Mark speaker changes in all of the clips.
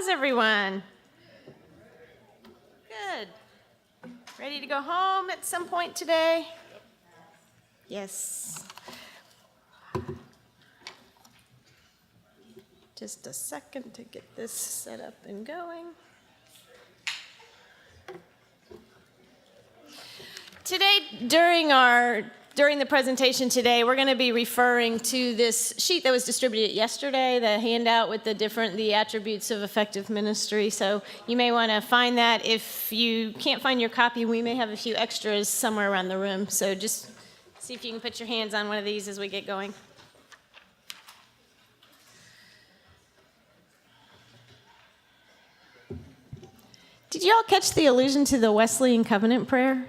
Speaker 1: How's everyone? Good. Ready to go home at some point today? Yes. Just a second to get this set up and going. Today, during the presentation today, we're going to be referring to this sheet that was distributed yesterday, the handout with the attributes of effective ministry. So you may want to find that. If you can't find your copy, we may have a few extras somewhere around the room. So just see if you can put your hands on one of these as we get going. Did you all catch the allusion to the Wesleyan covenant prayer?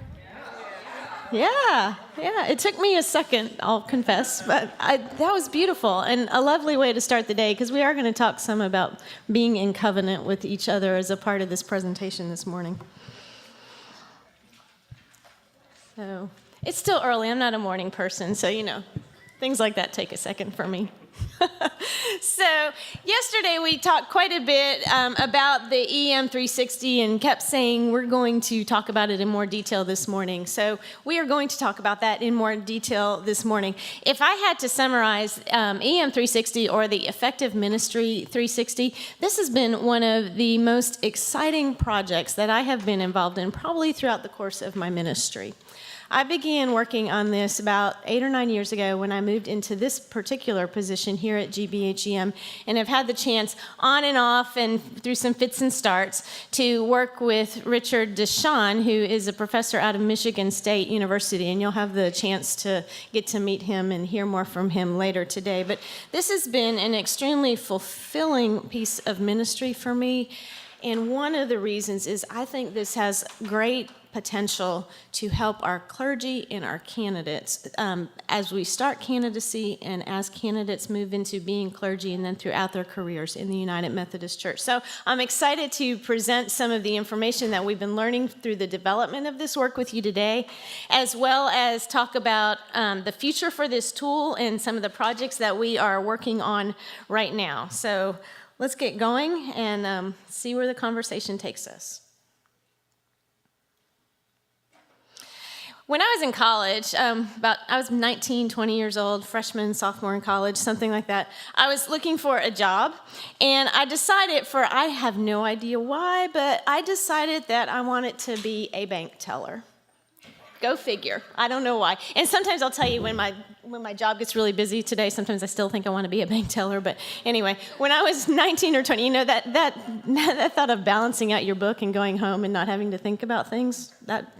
Speaker 1: Yeah, it took me a second, I'll confess, but that was beautiful and a lovely way to start the day, because we are going to talk some about being in covenant with each other as a part of this presentation this morning. So it's still early. I'm not a morning person, so things like that take a second for me. So yesterday we talked quite a bit about the EM360 and kept saying we're going to talk about it in more detail this morning. So we are going to talk about that in more detail this morning. If I had to summarize EM360 or the Effective Ministry 360, this has been one of the most exciting projects that I have been involved in probably throughout the course of my ministry. I began working on this about 8 or 9 years ago when I moved into this particular position here at GBHEM, and have had the chance on and off and through some fits and starts to work with Richard Deshawn, who is a professor out of Michigan State University, and you'll have the chance to get to meet him and hear more from him later today. But this has been an extremely fulfilling piece of ministry for me, and one of the reasons is I think this has great potential to help our clergy and our candidates as we start candidacy and as candidates move into being clergy and then throughout their careers in the United Methodist Church. So I'm excited to present some of the information that we've been learning through the development of this work with you today, as well as talk about the future for this tool and some of the projects that we are working on right now. So let's get going and see where the conversation takes us. When I was in college, I was 19, 20 years old, freshman, sophomore in college, something like that. I was looking for a job, and I decided I have no idea why, but I decided that I wanted to be a bank teller. Go figure. I don't know why. And sometimes I'll tell you when my job gets really busy today, sometimes I still think I want to be a bank teller. But anyway, when I was 19 or 20, that thought of balancing out your book and going home and not having to think about things, that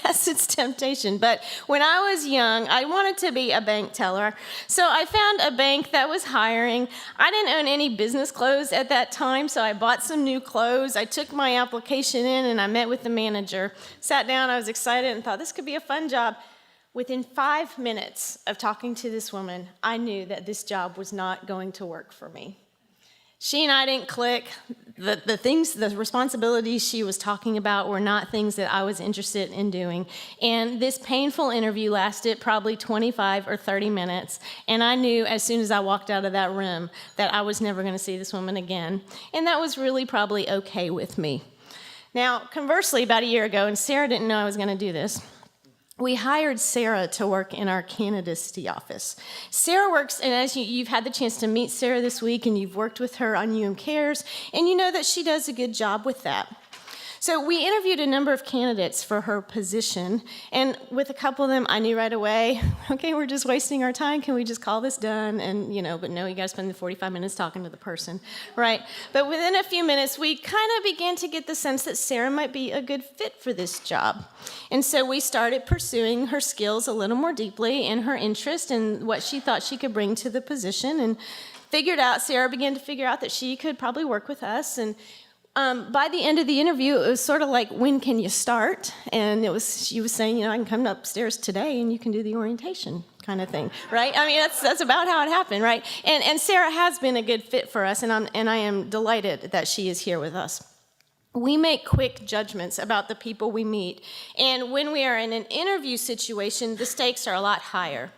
Speaker 1: has its temptation. But when I was young, I wanted to be a bank teller. So I found a bank that was hiring. I didn't own any business clothes at that time, so I bought some new clothes. I took my application in and I met with the manager. Sat down, I was excited and thought this could be a fun job. Within 5 minutes of talking to this woman, I knew that this job was not going to work for me. She and I didn't click. The responsibilities she was talking about were not things that I was interested in doing. And this painful interview lasted probably 25 or 30 minutes. And I knew as soon as I walked out of that room that I was never going to see this woman again. And that was really probably okay with me. Now, conversely, about a year ago, and Sarah didn't know I was going to do this, we hired Sarah to work in our candidacy office. Sarah works, and as you've had the chance to meet Sarah this week, and you've worked with her on Cares, and you know that she does a good job with that. So we interviewed a number of candidates for her position, and with a couple of them, I knew right away, okay, we're just wasting our time. Can we just call this done? And, but no, you got to spend the 45 minutes talking to the person, right? But within a few minutes, we kind of began to get the sense that Sarah might be a good fit for this job. And so we started pursuing her skills a little more deeply and her interest and what she thought she could bring to the position, and Sarah began to figure out that she could probably work with us. And by the end of the interview, it was sort of like, when can you start? And she was saying, I can come upstairs today and you can do the orientation kind of thing, right? I mean, that's about how it happened, right? And Sarah has been a good fit for us, and I am delighted that she is here with us. We make quick judgments about the people we meet, and when we are in an interview situation, the stakes are a lot higher.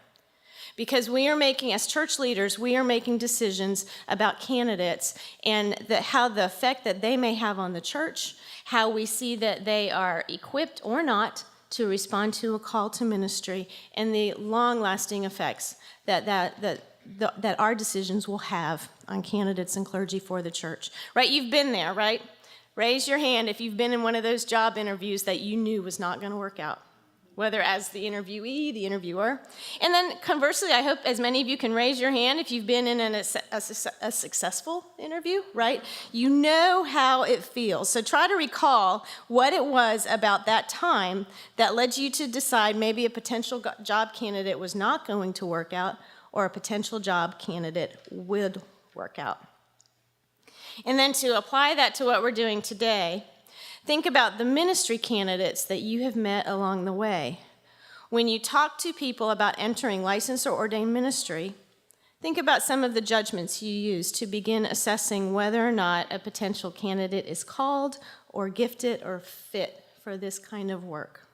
Speaker 1: Because we are making, as church leaders, we are making decisions about candidates and how the effect that they may have on the church, how we see that they are equipped or not to respond to a call to ministry, and the long-lasting effects that our decisions will have on candidates and clergy for the church. Right? You've been there, right? Raise your hand if you've been in one of those job interviews that you knew was not going to work out, whether as the interviewee, the interviewer. And then conversely, I hope as many of you can raise your hand if you've been in a successful interview, right? You know how it feels. So try to recall what it was about that time that led you to decide maybe a potential job candidate was not going to work out or a potential job candidate would work out. And then to apply that to what we're doing today, think about the ministry candidates that you have met along the way. When you talk to people about entering licensed or ordained ministry, think about some of the judgments you use to begin assessing whether or not a potential candidate is called or gifted or fit for this kind of work.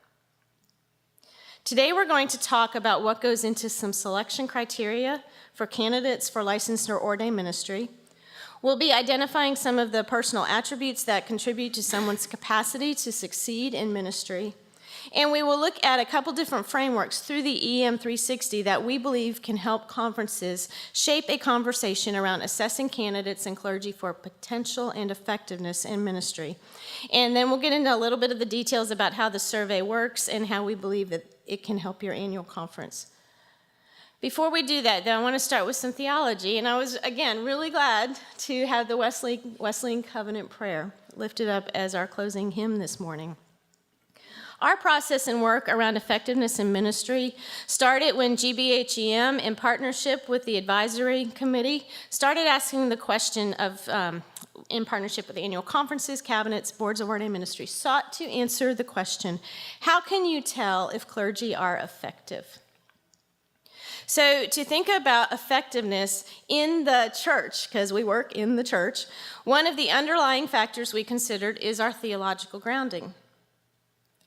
Speaker 1: Today we're going to talk about what goes into some selection criteria for candidates for licensed or ordained ministry. We'll be identifying some of the personal attributes that contribute to someone's capacity to succeed in ministry. And we will look at a couple different frameworks through the EM360 that we believe can help conferences shape a conversation around assessing candidates and clergy for potential and effectiveness in ministry. And then we'll get into a little bit of the details about how the survey works and how we believe that it can help your annual conference. Before we do that, though, I want to start with some theology, and I was, again, really glad to have the Wesleyan Covenant Prayer lifted up as our closing hymn this morning. Our process and work around effectiveness in ministry started when GBHEM, in partnership with the advisory committee, started asking the question of, in partnership with the annual conferences, cabinets, boards of ordained ministry, sought to answer the question, how can you tell if clergy are effective? So to think about effectiveness in the church, because we work in the church, one of the underlying factors we considered is our theological grounding.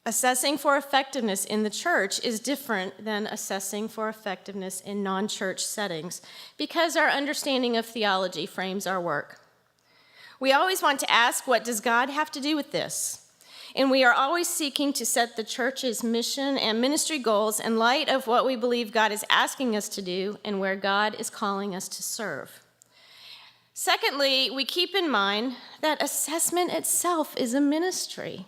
Speaker 1: Assessing for effectiveness in the church is different than assessing for effectiveness in non-church settings because our understanding of theology frames our work. We always want to ask, what does God have to do with this? And we are always seeking to set the church's mission and ministry goals in light of what we believe God is asking us to do and where God is calling us to serve. Secondly, we keep in mind that assessment itself is a ministry.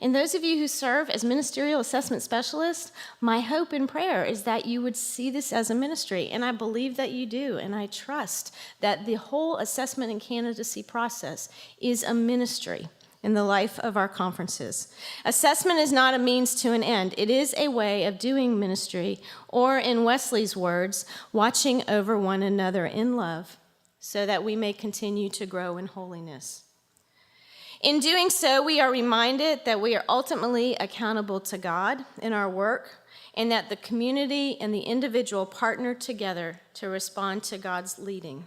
Speaker 1: And those of you who serve as ministerial assessment specialists, my hope and prayer is that you would see this as a ministry. And I believe that you do, and I trust that the whole assessment and candidacy process is a ministry in the life of our conferences. Assessment is not a means to an end. It is a way of doing ministry, or in Wesley's words, watching over one another in love so that we may continue to grow in holiness. In doing so, we are reminded that we are ultimately accountable to God in our work and that the community and the individual partner together to respond to God's leading.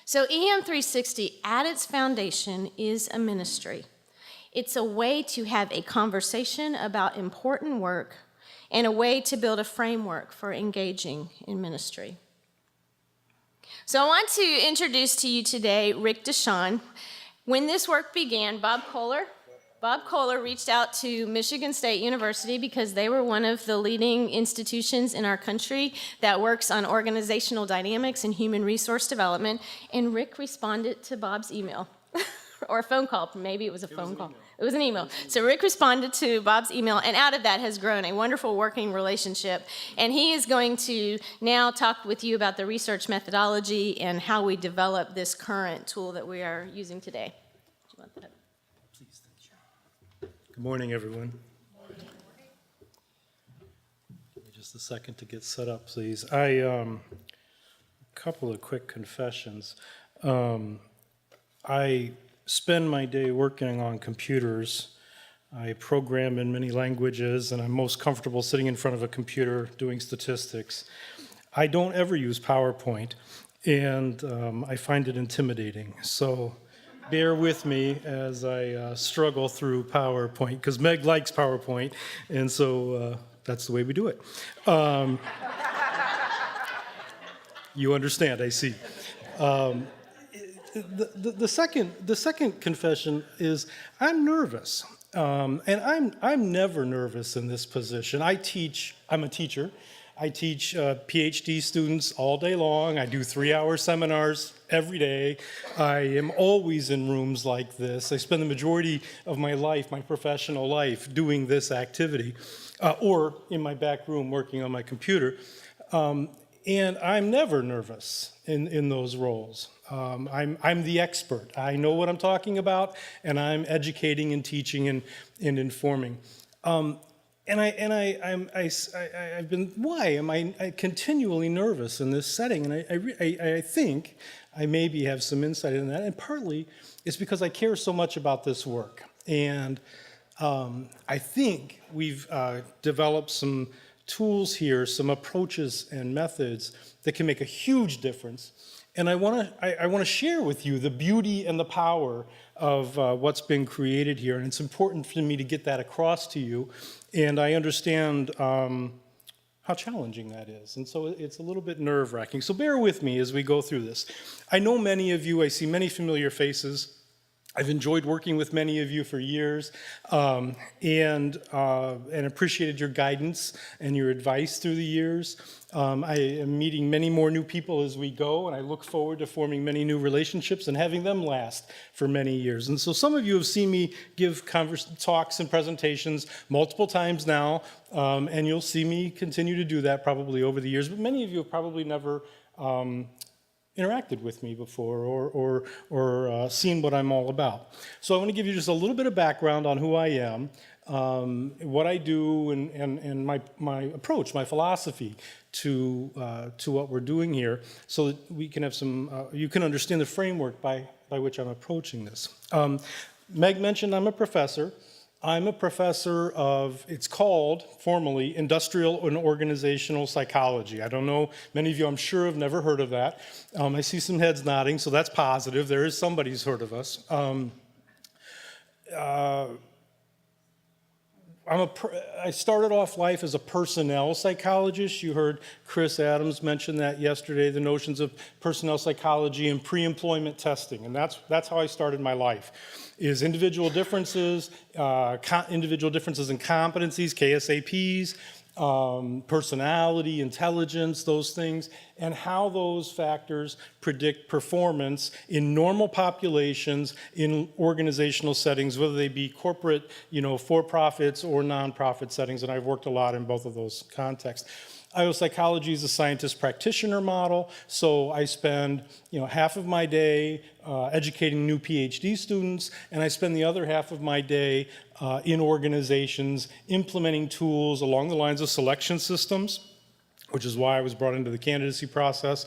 Speaker 1: So EM360, at its foundation, is a ministry. It's a way to have a conversation about important work and a way to build a framework for engaging in ministry. So I want to introduce to you today Rick Deshawn. When this work began, Bob Kohler reached out to Michigan State University because they were one of the leading institutions in our country that works on organizational dynamics and human resource development, and Rick responded to Bob's email, or a phone call. Maybe it was a phone call. It was an email. So Rick responded to Bob's email, and out of that has grown a wonderful working relationship, and he is going to now talk with you about the research methodology and how we develop this current tool that we are using today. Do you want that?
Speaker 2: Good morning, everyone. Give me just a second to get set up, please. A couple of quick confessions. I spend my day working on computers. I program in many languages, and I'm most comfortable sitting in front of a computer doing statistics. I don't ever use PowerPoint, and I find it intimidating. So bear with me as I struggle through PowerPoint, because Meg likes PowerPoint, and so that's the way we do it. You understand, I see. The second confession is I'm nervous, and I'm never nervous in this position. I'm a teacher. I teach PhD students all day long. I do 3-hour seminars every day. I am always in rooms like this. I spend the majority of my life, my professional life, doing this activity, or in my back room working on my computer. And I'm never nervous in those roles. I'm the expert. I know what I'm talking about, and I'm educating and teaching and informing. Why am I continually nervous in this setting? And I think I maybe have some insight in that, and partly it's because I care so much about this work. And I think we've developed some tools here, some approaches and methods that can make a huge difference. And I want to share with you the beauty and the power of what's been created here. And it's important for me to get that across to you. And I understand how challenging that is. And so it's a little bit nerve-wracking. So bear with me as we go through this. I know many of you, I see many familiar faces. I've enjoyed working with many of you for years, and appreciated your guidance and your advice through the years. I am meeting many more new people as we go, and I look forward to forming many new relationships and having them last for many years. And so some of you have seen me give talks and presentations multiple times now, and you'll see me continue to do that probably over the years, but many of you have probably never interacted with me before or seen what I'm all about. So I want to give you just a little bit of background on who I am, what I do, and my approach, my philosophy to what we're doing here, so that we can have some, you can understand the framework by which I'm approaching this. Meg mentioned I'm a professor. I'm a professor of, it's called formally, Industrial and Organizational Psychology. I don't know, many of you I'm sure have never heard of that. I see some heads nodding, so that's positive. There is somebody who's heard of us. I started off life as a personnel psychologist. You heard Chris Adams mention that yesterday, the notions of personnel psychology and pre-employment testing, and that's how I started my life. Is individual differences in competencies, KSAPs, personality, intelligence, those things, and how those factors predict performance in normal populations in organizational settings, whether they be corporate, for-profits or nonprofit settings, and I've worked a lot in both of those contexts. IO psychology is a scientist practitioner model, so I spend half of my day educating new PhD students, and I spend the other half of my day in organizations implementing tools along the lines of selection systems, which is why I was brought into the candidacy process,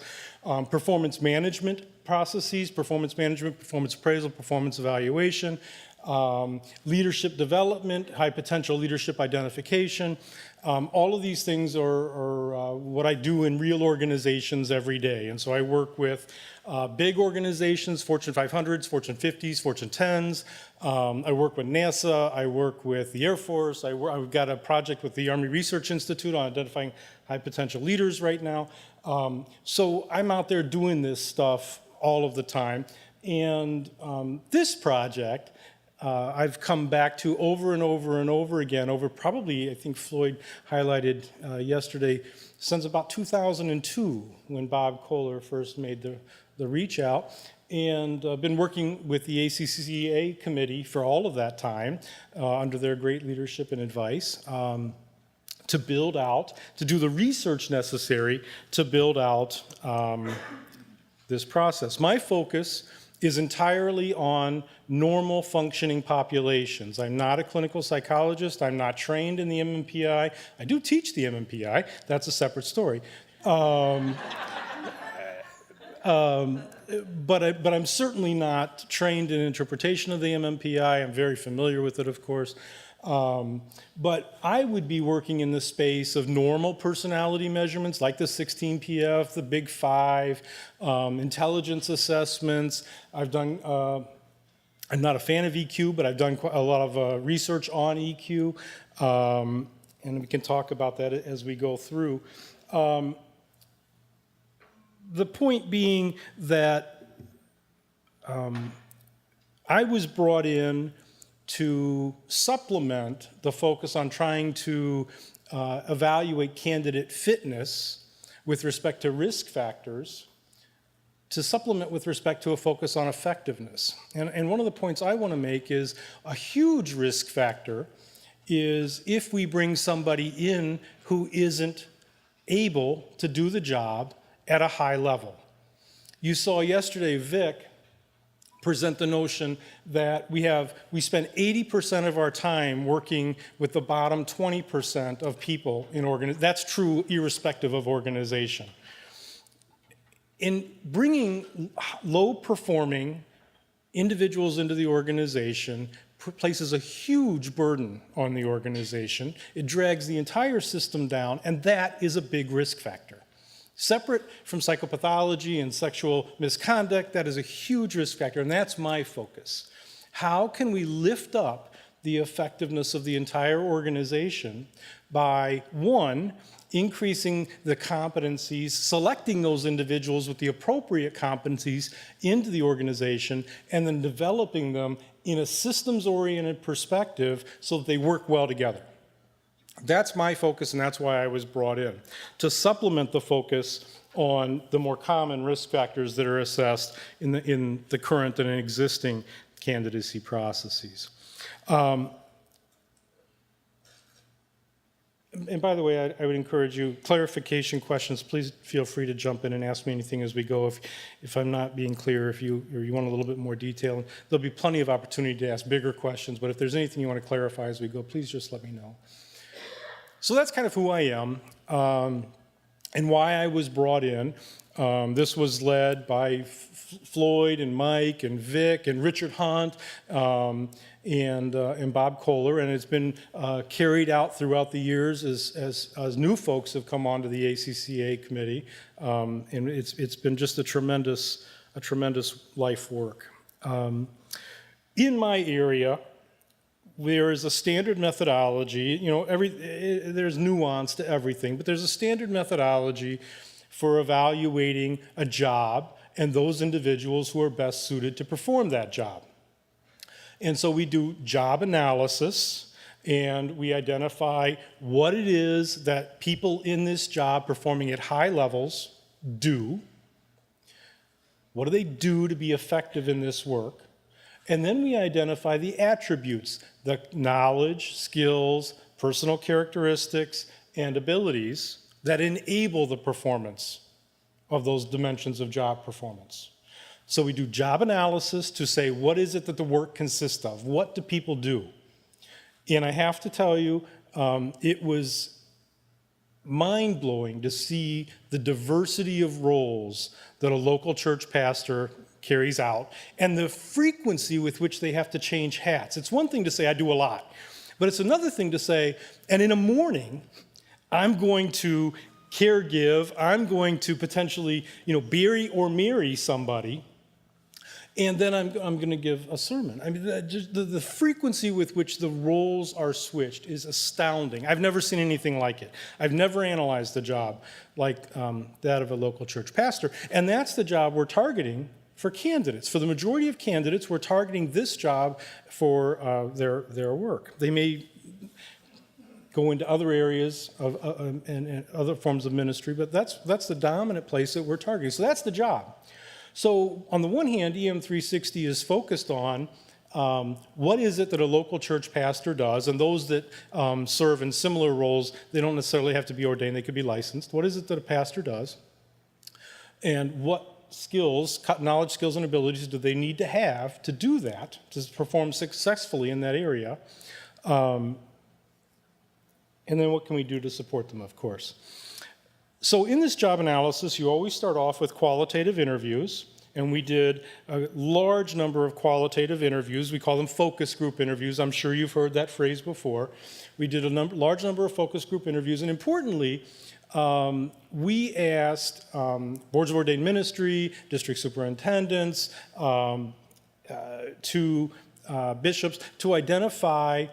Speaker 2: performance management processes, performance management, performance appraisal, performance evaluation, leadership development, high potential leadership identification. All of these things are what I do in real organizations every day. And so I work with big organizations, Fortune 500s, Fortune 50s, Fortune 10s. I work with NASA. I work with the Air Force. I've got a project with the Army Research Institute on identifying high potential leaders right now. So I'm out there doing this stuff all of the time. And this project, I've come back to over and over and over again, over probably, I think Floyd highlighted yesterday, since about 2002, when Bob Kohler first made the reach out. And I've been working with the ACCA committee for all of that time, under their great leadership and advice, to build out, to do the research necessary to build out this process. My focus is entirely on normal functioning populations. I'm not a clinical psychologist. I'm not trained in the MMPI. I do teach the MMPI. That's a separate story. But I'm certainly not trained in interpretation of the MMPI. I'm very familiar with it, of course. But I would be working in the space of normal personality measurements like the 16PF, the Big Five, intelligence assessments. I've done, I'm not a fan of EQ, but I've done a lot of research on EQ, and we can talk about that as we go through. The point being that I was brought in to supplement the focus on trying to evaluate candidate fitness with respect to risk factors, to supplement with respect to a focus on effectiveness. And one of the points I want to make is a huge risk factor is if we bring somebody in who isn't able to do the job at a high level. You saw yesterday Vic present the notion that we spend 80% of our time working with the bottom 20% of people in organizations. That's true irrespective of organization. In bringing low-performing individuals into the organization places a huge burden on the organization. It drags the entire system down, and that is a big risk factor. Separate from psychopathology and sexual misconduct, that is a huge risk factor, and that's my focus. How can we lift up the effectiveness of the entire organization by, one, increasing the competencies, selecting those individuals with the appropriate competencies into the organization, and then developing them in a systems-oriented perspective so that they work well together. That's my focus, and that's why I was brought in, to supplement the focus on the more common risk factors that are assessed in the current and existing candidacy processes. And by the way, I would encourage you, clarification questions, please feel free to jump in and ask me anything as we go. If I'm not being clear, or you want a little bit more detail, there'll be plenty of opportunity to ask bigger questions, but if there's anything you want to clarify as we go, please just let me know. So that's kind of who I am and why I was brought in. This was led by Floyd and Mike and Vic and Richard Hunt and Bob Kohler, and it's been carried out throughout the years as new folks have come onto the ACCA committee, and it's been just a tremendous life work. In my area, there is a standard methodology. There's nuance to everything, but there's a standard methodology for evaluating a job and those individuals who are best suited to perform that job. And so we do job analysis, and we identify what it is that people in this job performing at high levels do. What do they do to be effective in this work? And then we identify the attributes, the knowledge, skills, personal characteristics, and abilities that enable the performance of those dimensions of job performance. So we do job analysis to say, what is it that the work consists of? What do people do? And I have to tell you, it was mind-blowing to see the diversity of roles that a local church pastor carries out and the frequency with which they have to change hats. It's one thing to say, I do a lot, but it's another thing to say, and in a morning, I'm going to caregive, I'm going to potentially, bury or marry somebody, and then I'm going to give a sermon. I mean, the frequency with which the roles are switched is astounding. I've never seen anything like it. I've never analyzed a job like that of a local church pastor, and that's the job we're targeting for candidates. For the majority of candidates, we're targeting this job for their work. They may go into other areas of and other forms of ministry, but that's the dominant place that we're targeting. So that's the job. So on the one hand, EM360 is focused on what is it that a local church pastor does, and those that serve in similar roles, they don't necessarily have to be ordained, they could be licensed. What is it that a pastor does? And what skills, knowledge, skills, and abilities do they need to have to do that, to perform successfully in that area? And then what can we do to support them, of course? So in this job analysis, you always start off with qualitative interviews, and we did a large number of qualitative interviews. We call them focus group interviews. I'm sure you've heard that phrase before. We did a large number of focus group interviews, and importantly, we asked boards of ordained ministry, district superintendents, to bishops to identify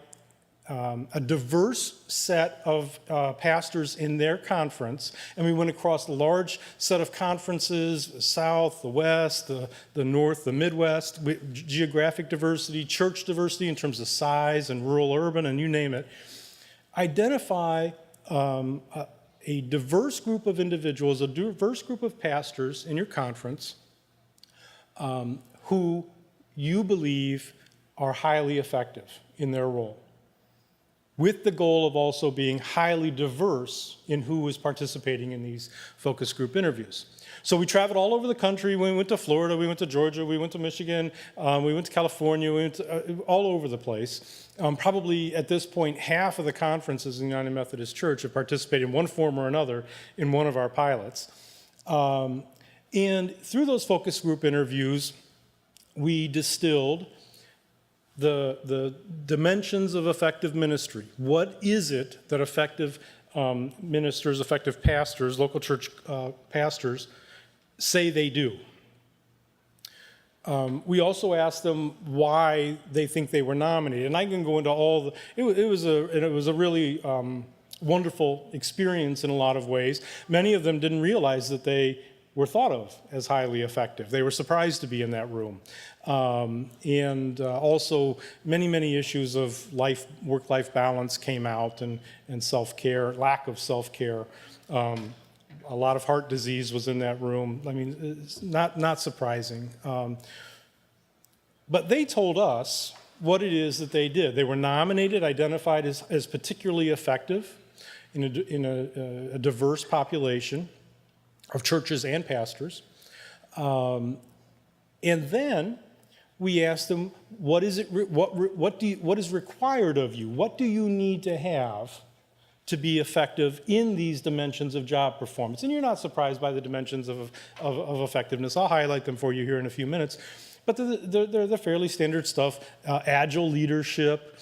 Speaker 2: a diverse set of pastors in their conference, and we went across a large set of conferences, the South, the West, the North, the Midwest, geographic diversity, church diversity in terms of size and rural, urban, and you name it. Identify a diverse group of individuals, a diverse group of pastors in your conference who you believe are highly effective in their role, with the goal of also being highly diverse in who is participating in these focus group interviews. So we traveled all over the country. We went to Florida, we went to Georgia, we went to Michigan, we went to California, we went to, all over the place. Probably at this point, half of the conferences in the United Methodist Church have participated in one form or another in one of our pilots. And through those focus group interviews, we distilled the dimensions of effective ministry. What is it that effective ministers, effective pastors, local church pastors say they do? We also asked them why they think they were nominated. And I can go into all the, it was a really wonderful experience in a lot of ways. Many of them didn't realize that they were thought of as highly effective. They were surprised to be in that room. And also many issues of work-life balance came out, and self-care, lack of self-care. A lot of heart disease was in that room. I mean, it's not surprising. But they told us what it is that they did. They were nominated, identified as particularly effective in a diverse population of churches and pastors. And then we asked them, what is required of you? What do you need to have to be effective in these dimensions of job performance? And you're not surprised by the dimensions of effectiveness. I'll highlight them for you here in a few minutes. But they're the fairly standard stuff: agile leadership,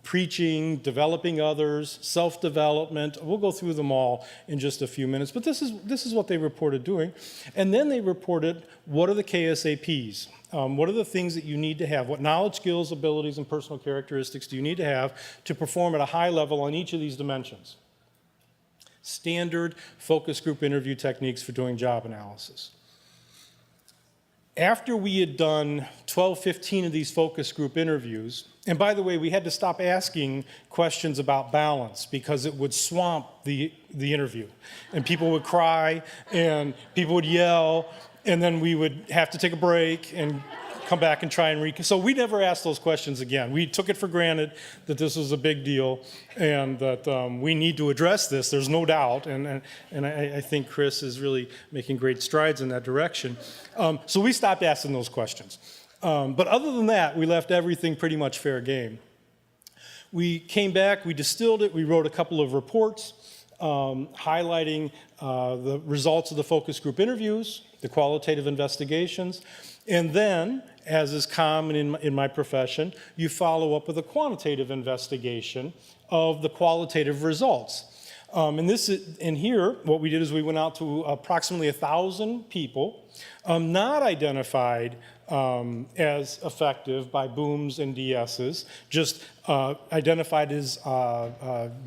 Speaker 2: preaching, developing others, self-development. We'll go through them all in just a few minutes. But this is what they reported doing. And then they reported, what are the KSAPs? What are the things that you need to have? What knowledge, skills, abilities, and personal characteristics do you need to have to perform at a high level on each of these dimensions? Standard focus group interview techniques for doing job analysis. After we had done 12, 15 of these focus group interviews, and by the way, we had to stop asking questions about balance because it would swamp the interview. And people would cry, and people would yell, and then we would have to take a break and come back and try and so we never asked those questions again. We took it for granted that this was a big deal and that we need to address this, there's no doubt, and I think Chris is really making great strides in that direction. So we stopped asking those questions. But other than that, we left everything pretty much fair game. We came back, we distilled it, we wrote a couple of reports highlighting the results of the focus group interviews, the qualitative investigations, and then, as is common in my profession, you follow up with a quantitative investigation of the qualitative results. And here, what we did is we went out to approximately 1,000 people, not identified as effective by booms and DSs, just identified as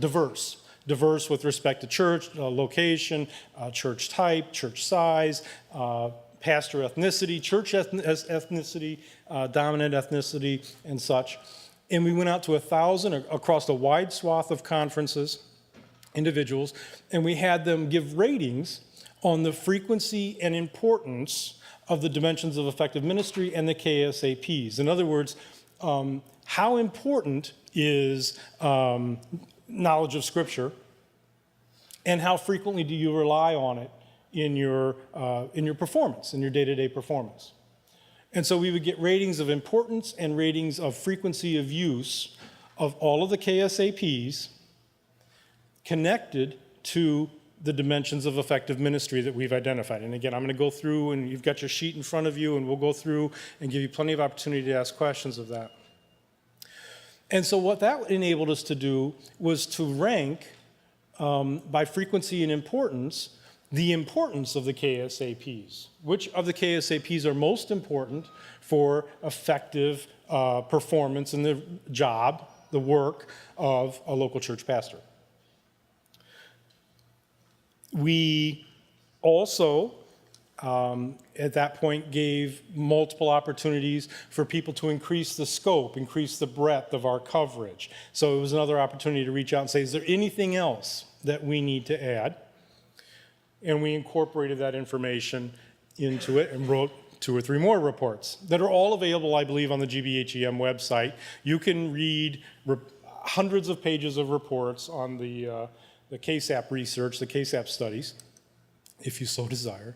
Speaker 2: diverse. Diverse with respect to church location, church type, church size, pastor ethnicity, church ethnicity, dominant ethnicity, and such. And we went out to 1,000 across a wide swath of conferences, individuals, and we had them give ratings on the frequency and importance of the dimensions of effective ministry and the KSAPs. In other words, how important is knowledge of Scripture, and how frequently do you rely on it in your performance, in your day-to-day performance? And so we would get ratings of importance and ratings of frequency of use of all of the KSAPs connected to the dimensions of effective ministry that we've identified. And again, I'm going to go through, and you've got your sheet in front of you, and we'll go through and give you plenty of opportunity to ask questions of that. And so what that enabled us to do was to rank by frequency and importance the importance of the KSAPs. Which of the KSAPs are most important for effective performance and the job, the work of a local church pastor. We also, at that point, gave multiple opportunities for people to increase the scope, increase the breadth of our coverage. So it was another opportunity to reach out and say, is there anything else that we need to add? And we incorporated that information into it and wrote 2 or 3 more reports that are all available, I believe, on the GBHEM website. You can read hundreds of pages of reports on the KSAP research, the KSAP studies, if you so desire.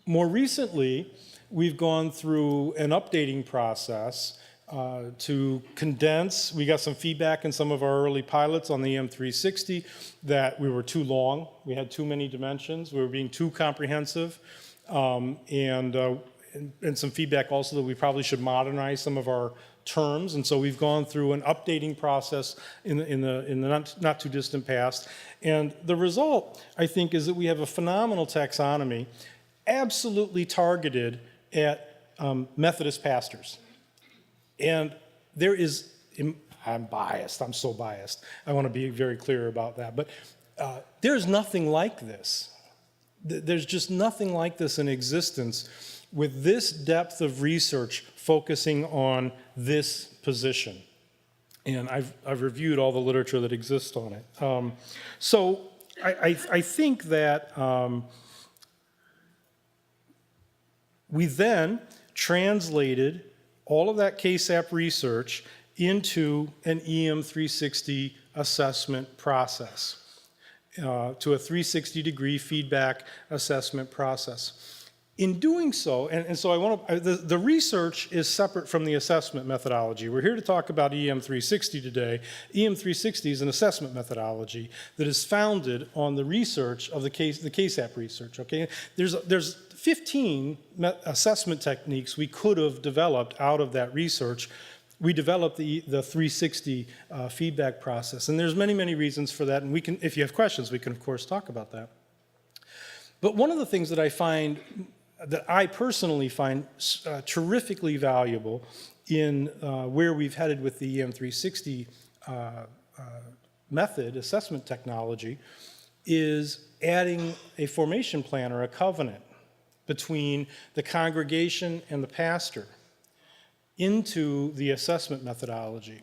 Speaker 2: More recently, we've gone through an updating process to condense. We got some feedback in some of our early pilots on the EM360 that we were too long. We had too many dimensions. We were being too comprehensive. And some feedback also that we probably should modernize some of our terms. And so we've gone through an updating process in the not too distant past. And the result, I think, is that we have a phenomenal taxonomy absolutely targeted at Methodist pastors. And there is, I'm biased, I'm so biased. I want to be very clear about that. But there's nothing like this. There's just nothing like this in existence with this depth of research focusing on this position. And I've reviewed all the literature that exists on it. So I think that we then translated all of that KSAP research into an EM360 assessment process, to a 360-degree feedback assessment process. In doing so, and so I want to, the research is separate from the assessment methodology. We're here to talk about EM360 today. EM360 is an assessment methodology that is founded on the research of the KSAP research, okay? There's 15 assessment techniques we could have developed out of that research. We developed the 360 feedback process, and there's many, many reasons for that, and we can, if you have questions, we can of course talk about that. But one of the things that I personally find terrifically valuable in where we've headed with the EM360 method, assessment technology, is adding a formation plan or a covenant between the congregation and the pastor into the assessment methodology.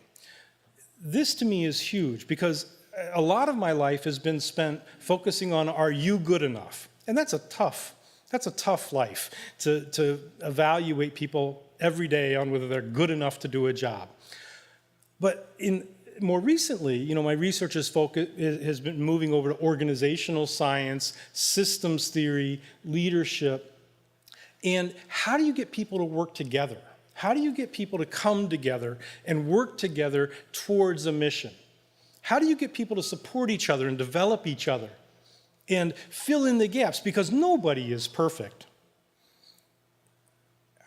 Speaker 2: This to me is huge because a lot of my life has been spent focusing on, are you good enough? And that's a tough life to evaluate people every day on whether they're good enough to do a job. But more recently, my research has been moving over to organizational science, systems theory, leadership, and how do you get people to work together? How do you get people to come together and work together towards a mission? How do you get people to support each other and develop each other and fill in the gaps? Because nobody is perfect.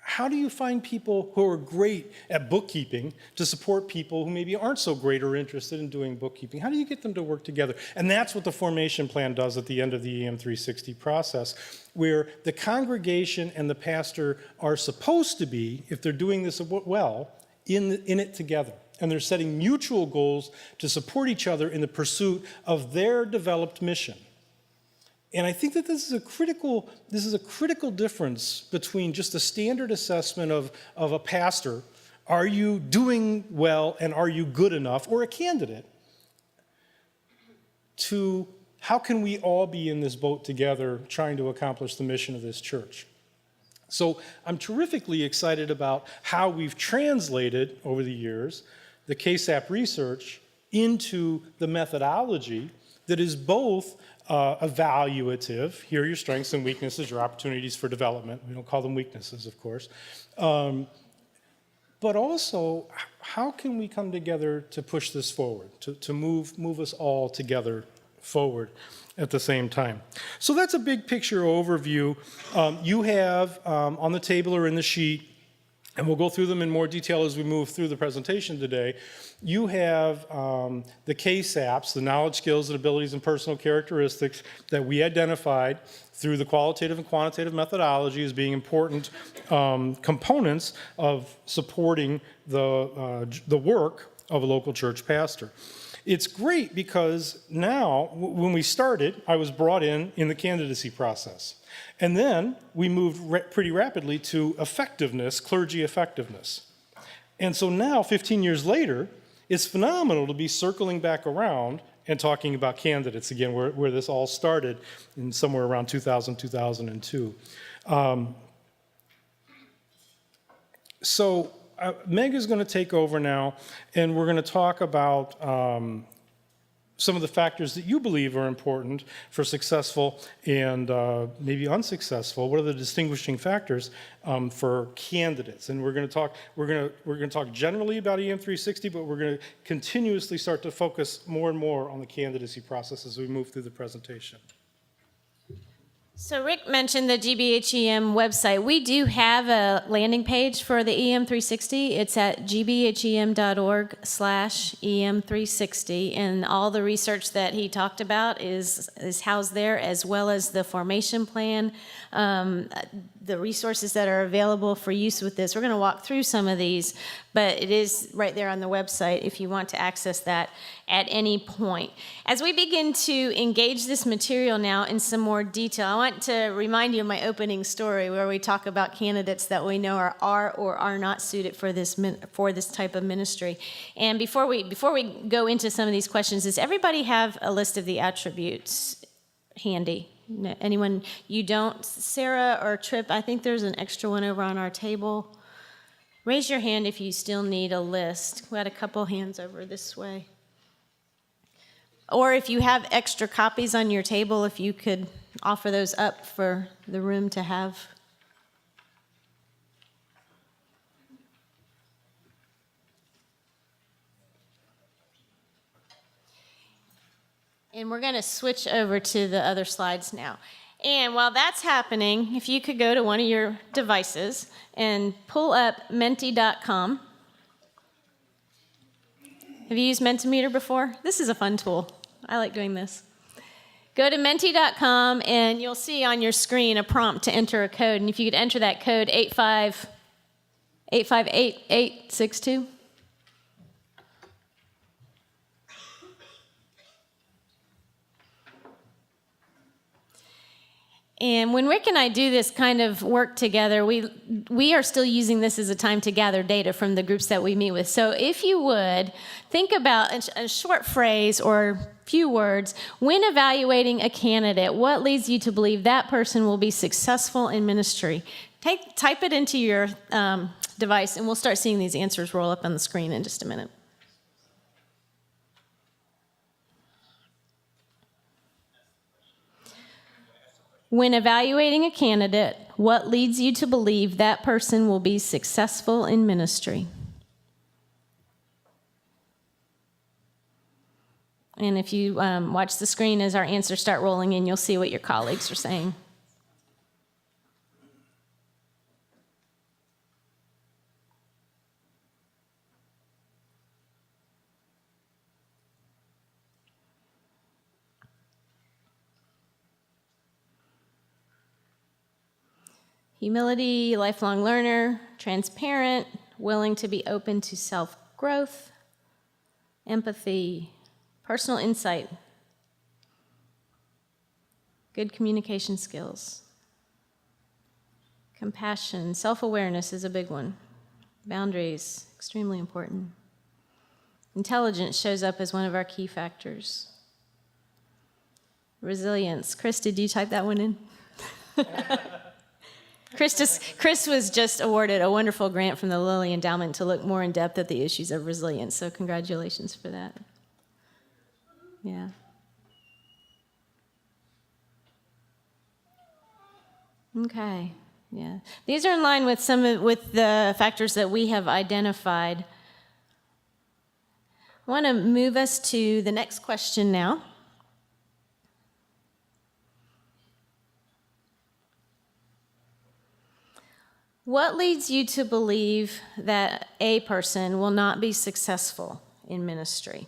Speaker 2: How do you find people who are great at bookkeeping to support people who maybe aren't so great or interested in doing bookkeeping? How do you get them to work together? And that's what the formation plan does at the end of the EM360 process, where the congregation and the pastor are supposed to be, if they're doing this well, in it together. And they're setting mutual goals to support each other in the pursuit of their developed mission. And I think that this is a critical difference between just a standard assessment of a pastor, are you doing well and are you good enough, or a candidate, to how can we all be in this boat together trying to accomplish the mission of this church. So I'm terrifically excited about how we've translated over the years the KSAP research into the methodology that is both evaluative. Here are your strengths and weaknesses, your opportunities for development. We don't call them weaknesses, of course. But also, how can we come together to push this forward, to move us all together forward at the same time? So that's a big picture overview. You have on the table or in the sheet and we'll go through them in more detail as we move through the presentation today. You have the KSAPs, the knowledge, skills, and abilities and personal characteristics that we identified through the qualitative and quantitative methodology as being important components of supporting the work of a local church pastor. It's great because now, when we started, I was brought in the candidacy process. And then we moved pretty rapidly to effectiveness, clergy effectiveness. And so now, 15 years later, it's phenomenal to be circling back around and talking about candidates again, where this all started in somewhere around 2000, 2002. Meg is going to take over now, and we're going to talk about some of the factors that you believe are important for successful and maybe unsuccessful. What are the distinguishing factors for candidates? And we're going to talk generally about EM360, but we're going to continuously start to focus more and more on the candidacy process as we move through the presentation.
Speaker 1: So Rick mentioned the GBHEM website. We do have a landing page for the EM360. It's at gbhem.org/EM360, and all the research that he talked about is housed there, as well as the formation plan, the resources that are available for use with this. We're going to walk through some of these, but it is right there on the website if you want to access that at any point. As we begin to engage this material now in some more detail, I want to remind you of my opening story where we talk about candidates that we know are or are not suited for this type of ministry. And before we go into some of these questions, does everybody have a list of the attributes handy? Anyone? You don't? Sarah or Tripp, I think there's an extra one over on our table. Raise your hand if you still need a list. We had a couple hands over this way. Or if you have extra copies on your table, if you could offer those up for the room to have. And we're going to switch over to the other slides now. And while that's happening, if you could go to one of your devices and pull up menti.com. Have you used Mentimeter before? This is a fun tool. I like doing this. Go to menti.com and you'll see on your screen a prompt to enter a code. And if you could enter that code 8588862. And when Rick and I do this kind of work together, we are still using this as a time to gather data from the groups that we meet with. So if you would, think about a short phrase or few words. When evaluating a candidate, what leads you to believe that person will be successful in ministry? Type it into your device, and we'll start seeing these answers roll up on the screen in just a minute. When evaluating a candidate, what leads you to believe that person will be successful in ministry? And if you watch the screen as our answers start rolling in, you'll see what your colleagues are saying. Humility, lifelong learner, transparent, willing to be open to self-growth, empathy, personal insight, good communication skills, compassion, self-awareness is a big one, boundaries, extremely important. Intelligence shows up as one of our key factors. Resilience. Chris, did you type that one in? Chris was just awarded a wonderful grant from the Lilly Endowment to look more in depth at the issues of resilience, so congratulations for that. Yeah. Okay. Yeah. These are in line with with the factors that we have identified. I want to move us to the next question now. What leads you to believe that a person will not be successful in ministry?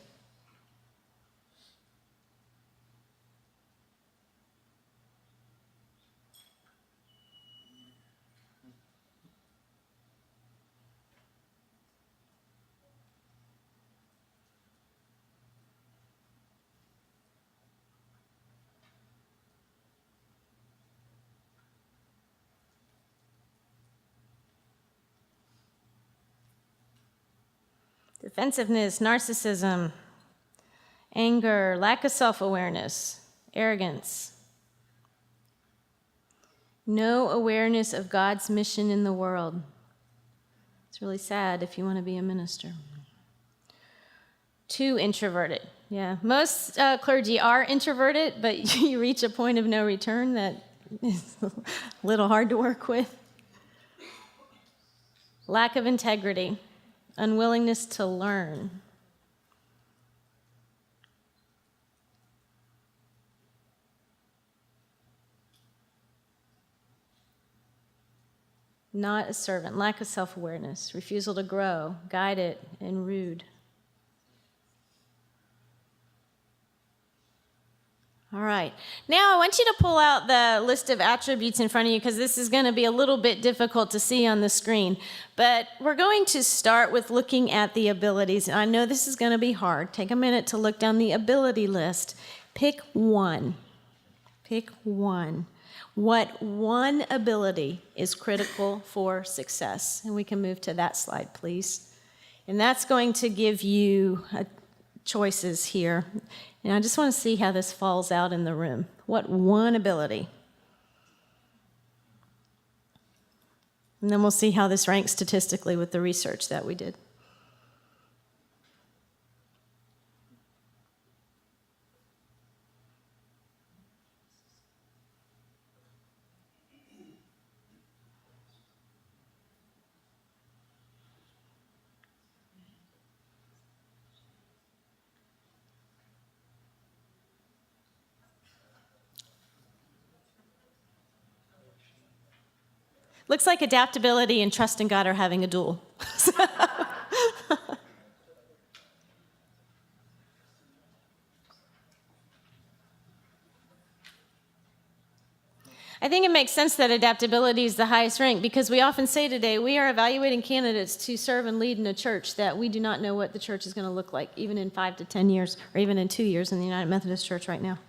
Speaker 1: Defensiveness, narcissism, anger, lack of self-awareness, arrogance. No awareness of God's mission in the world. It's really sad if you want to be a minister. Too introverted. Yeah, most clergy are introverted, but you reach a point of no return that is a little hard to work with. Lack of integrity, unwillingness to learn. Not a servant, lack of self-awareness, refusal to grow, guided, and rude. All right. Now I want you to pull out the list of attributes in front of you because this is going to be a little bit difficult to see on the screen. But we're going to start with looking at the abilities. I know this is going to be hard. Take a minute to look down the ability list. Pick one. Pick one. What one ability is critical for success? And we can move to that slide, please. And that's going to give you choices here. And I just want to see how this falls out in the room. What one ability? And then we'll see how this ranks statistically with the research that we did. Looks like adaptability and trust in God are having a duel. I think it makes sense that adaptability is the highest rank because we often say today we are evaluating candidates to serve and lead in a church that we do not know what the church is going to look like, even in 5 to 10 years, or even in 2 years in the United Methodist Church right now.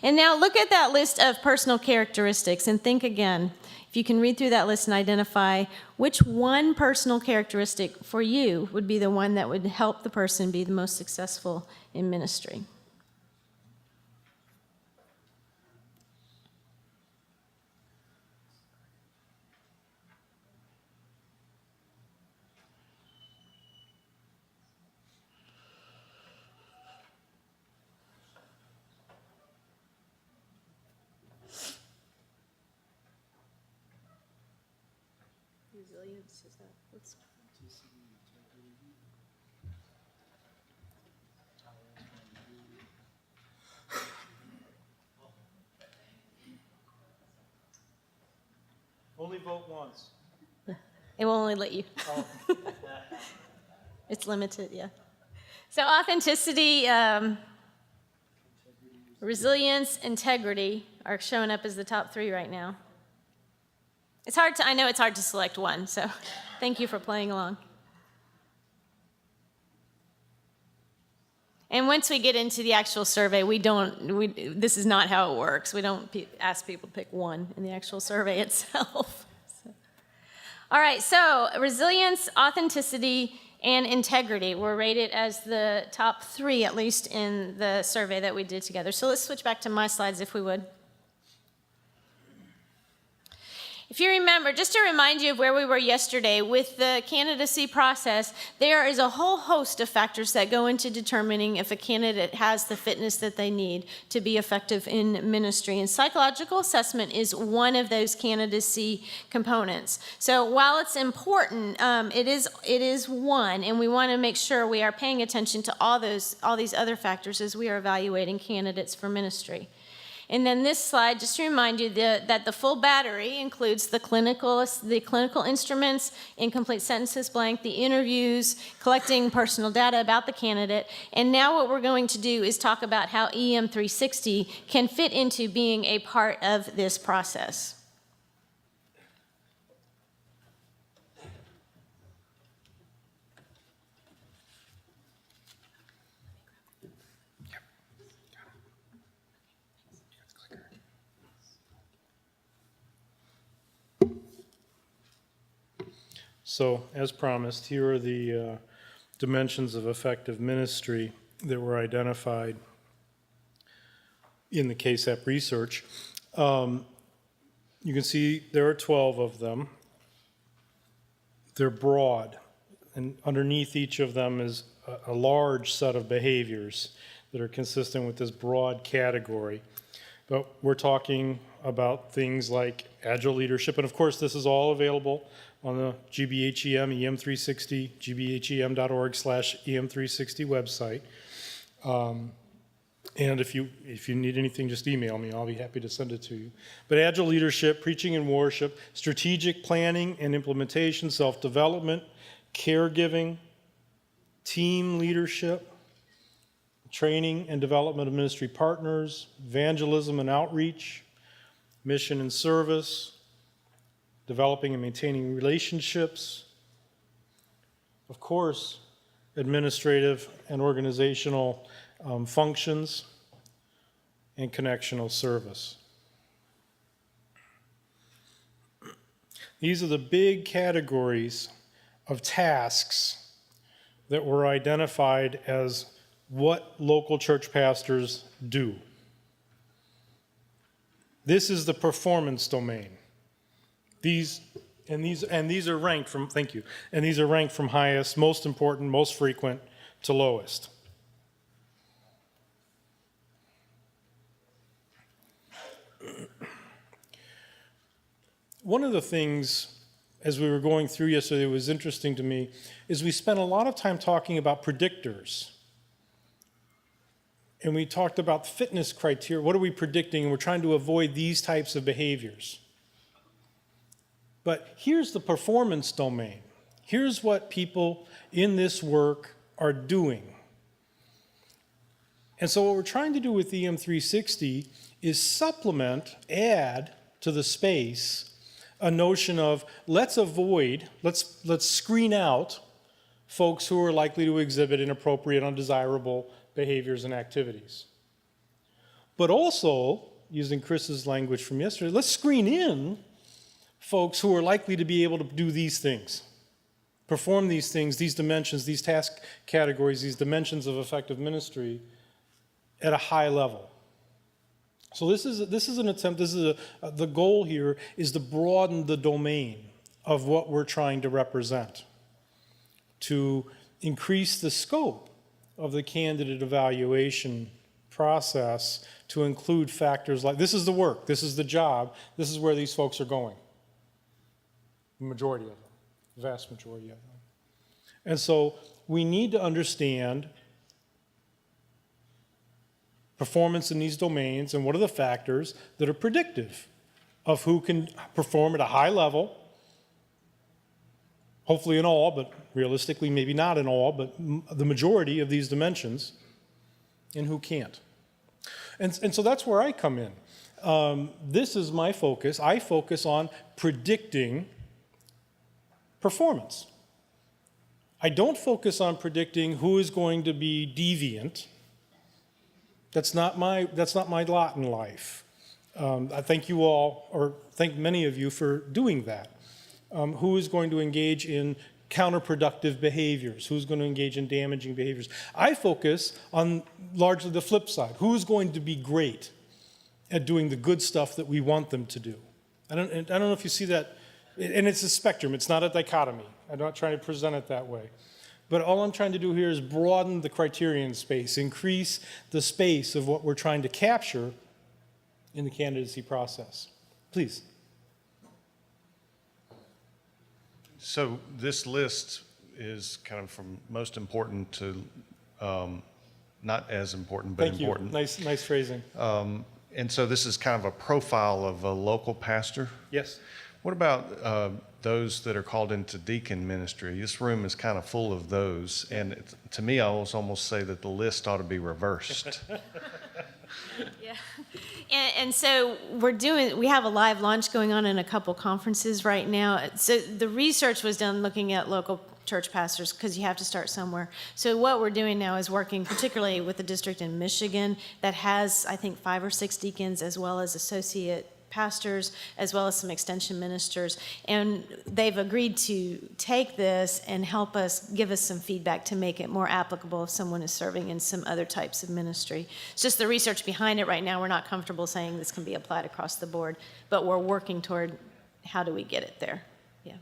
Speaker 1: And now look at that list of personal characteristics and think again. If you can read through that list and identify which one personal characteristic for you would be the one that would help the person be the most successful in ministry. Resilience, is that what's...
Speaker 2: Only vote once.
Speaker 1: It will only let you.
Speaker 2: Oh.
Speaker 1: It's limited, yeah. So authenticity, resilience, integrity are showing up as the top 3 right now. It's hard to, I know it's hard to select one, so thank you for playing along. And once we get into the actual survey, this is not how it works. We don't ask people to pick one in the actual survey itself. All right, so resilience, authenticity, and integrity were rated as the top 3, at least in the survey that we did together. So let's switch back to my slides if we would. If you remember, just to remind you of where we were yesterday, with the candidacy process, there is a whole host of factors that go into determining if a candidate has the fitness that they need to be effective in ministry. And psychological assessment is one of those candidacy components. So while it's important, it is one, and we want to make sure we are paying attention to all these other factors as we are evaluating candidates for ministry. And then this slide, just to remind you that the full battery includes the clinical instruments, incomplete sentences blank, the interviews, collecting personal data about the candidate. And now what we're going to do is talk about how EM360 can fit into being a part of this process.
Speaker 2: So, as promised, here are the dimensions of effective ministry that were identified in the KSAP research. You can see there are 12 of them. They're broad, and underneath each of them is a large set of behaviors that are consistent with this broad category. But we're talking about things like agile leadership, and of course this is all available on the GBHEM, EM360, gbhem.org/EM360 website. And if you need anything, just email me. I'll be happy to send it to you. But agile leadership, preaching and worship, strategic planning and implementation, self-development, caregiving, team leadership, training and development of ministry partners, evangelism and outreach, mission and service, developing and maintaining relationships, of course, administrative and organizational functions, and connectional service. These are the big categories of tasks that were identified as what local church pastors do. This is the performance domain. These are ranked from, thank you, and these are ranked from highest, most important, most frequent to lowest. One of the things, as we were going through yesterday, that was interesting to me, is we spent a lot of time talking about predictors. And we talked about fitness criteria. What are we predicting? And we're trying to avoid these types of behaviors. But here's the performance domain. Here's what people in this work are doing. And so what we're trying to do with EM360 is supplement, add to the space a notion of let's screen out folks who are likely to exhibit inappropriate, undesirable behaviors and activities. But also, using Chris's language from yesterday, let's screen in folks who are likely to be able to do these things, perform these things, these dimensions, these task categories, these dimensions of effective ministry at a high level. So this is an attempt, the goal here is to broaden the domain of what we're trying to represent, to increase the scope of the candidate evaluation process to include factors like, this is the work, this is the job, this is where these folks are going. The majority of them, the vast majority of them. And so we need to understand performance in these domains and what are the factors that are predictive of who can perform at a high level, hopefully in all, but realistically maybe not in all, but the majority of these dimensions, and who can't. And so that's where I come in. This is my focus. I focus on predicting performance. I don't focus on predicting who is going to be deviant. That's not my lot in life. I thank you all, or thank many of you for doing that. Who is going to engage in counterproductive behaviors? Who's going to engage in damaging behaviors? I focus on largely the flip side. Who's going to be great at doing the good stuff that we want them to do? I don't know if you see that, and it's a spectrum. It's not a dichotomy. I'm not trying to present it that way. But all I'm trying to do here is broaden the criterion space, increase the space of what we're trying to capture in the candidacy process. Please.
Speaker 3: So this list is kind of from most important to not as important, but
Speaker 2: Thank
Speaker 3: important.
Speaker 2: you. Nice phrasing.
Speaker 3: And so this is kind of a profile of a local pastor?
Speaker 2: Yes.
Speaker 3: What about those that are called into deacon ministry? This room is kind of full of those, and to me, I almost say that the list ought to be reversed.
Speaker 1: Yeah. And so we have a live launch going on in a couple conferences right now. So the research was done looking at local church pastors because you have to start somewhere. So what we're doing now is working particularly with the district in Michigan that has, I think, 5 or 6 deacons as well as associate pastors, as well as some extension ministers. And they've agreed to take this and give us some feedback to make it more applicable if someone is serving in some other types of ministry. It's just the research behind it right now. We're not comfortable saying this can be applied across the board, but we're working toward how do we get it there. Yeah.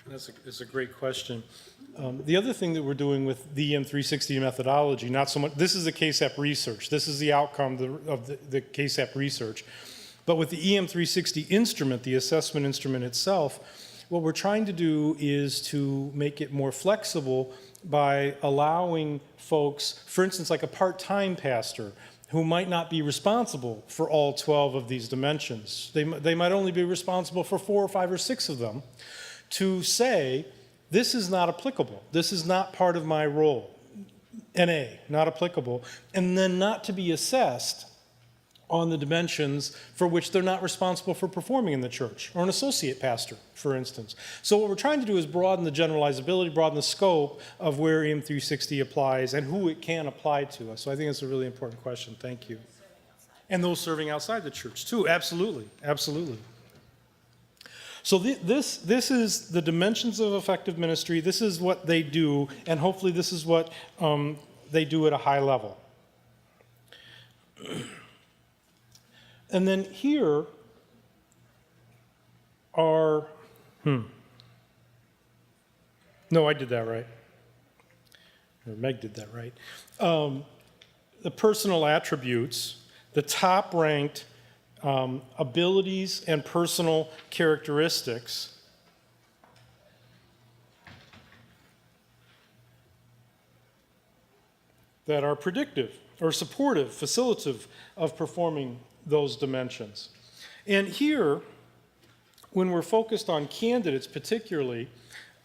Speaker 2: That's a great question. The other thing that we're doing with the EM360 methodology, not so much, this is the KSAP research. This is the outcome of the KSAP research. But with the EM360 instrument, the assessment instrument itself, what we're trying to do is to make it more flexible by allowing folks, for instance, like a part-time pastor, who might not be responsible for all 12 of these dimensions. They might only be responsible for 4 or 5 or 6 of them, to say, this is not applicable. This is not part of my role. NA, not applicable. And then not to be assessed on the dimensions for which they're not responsible for performing in the church, or an associate pastor, for instance. So what we're trying to do is broaden the generalizability, broaden the scope of where EM360 applies and who it can apply to. So I think it's a really important question. Thank you. And those serving outside the church, too. Absolutely. Absolutely. So this is the dimensions of effective ministry. This is what they do, and hopefully this is what they do at a high level. And then here are, no, I did that right. Or Meg did that right. The personal attributes, the top-ranked abilities and personal characteristics that are predictive or supportive, facilitative of performing those dimensions. And here, when we're focused on candidates particularly,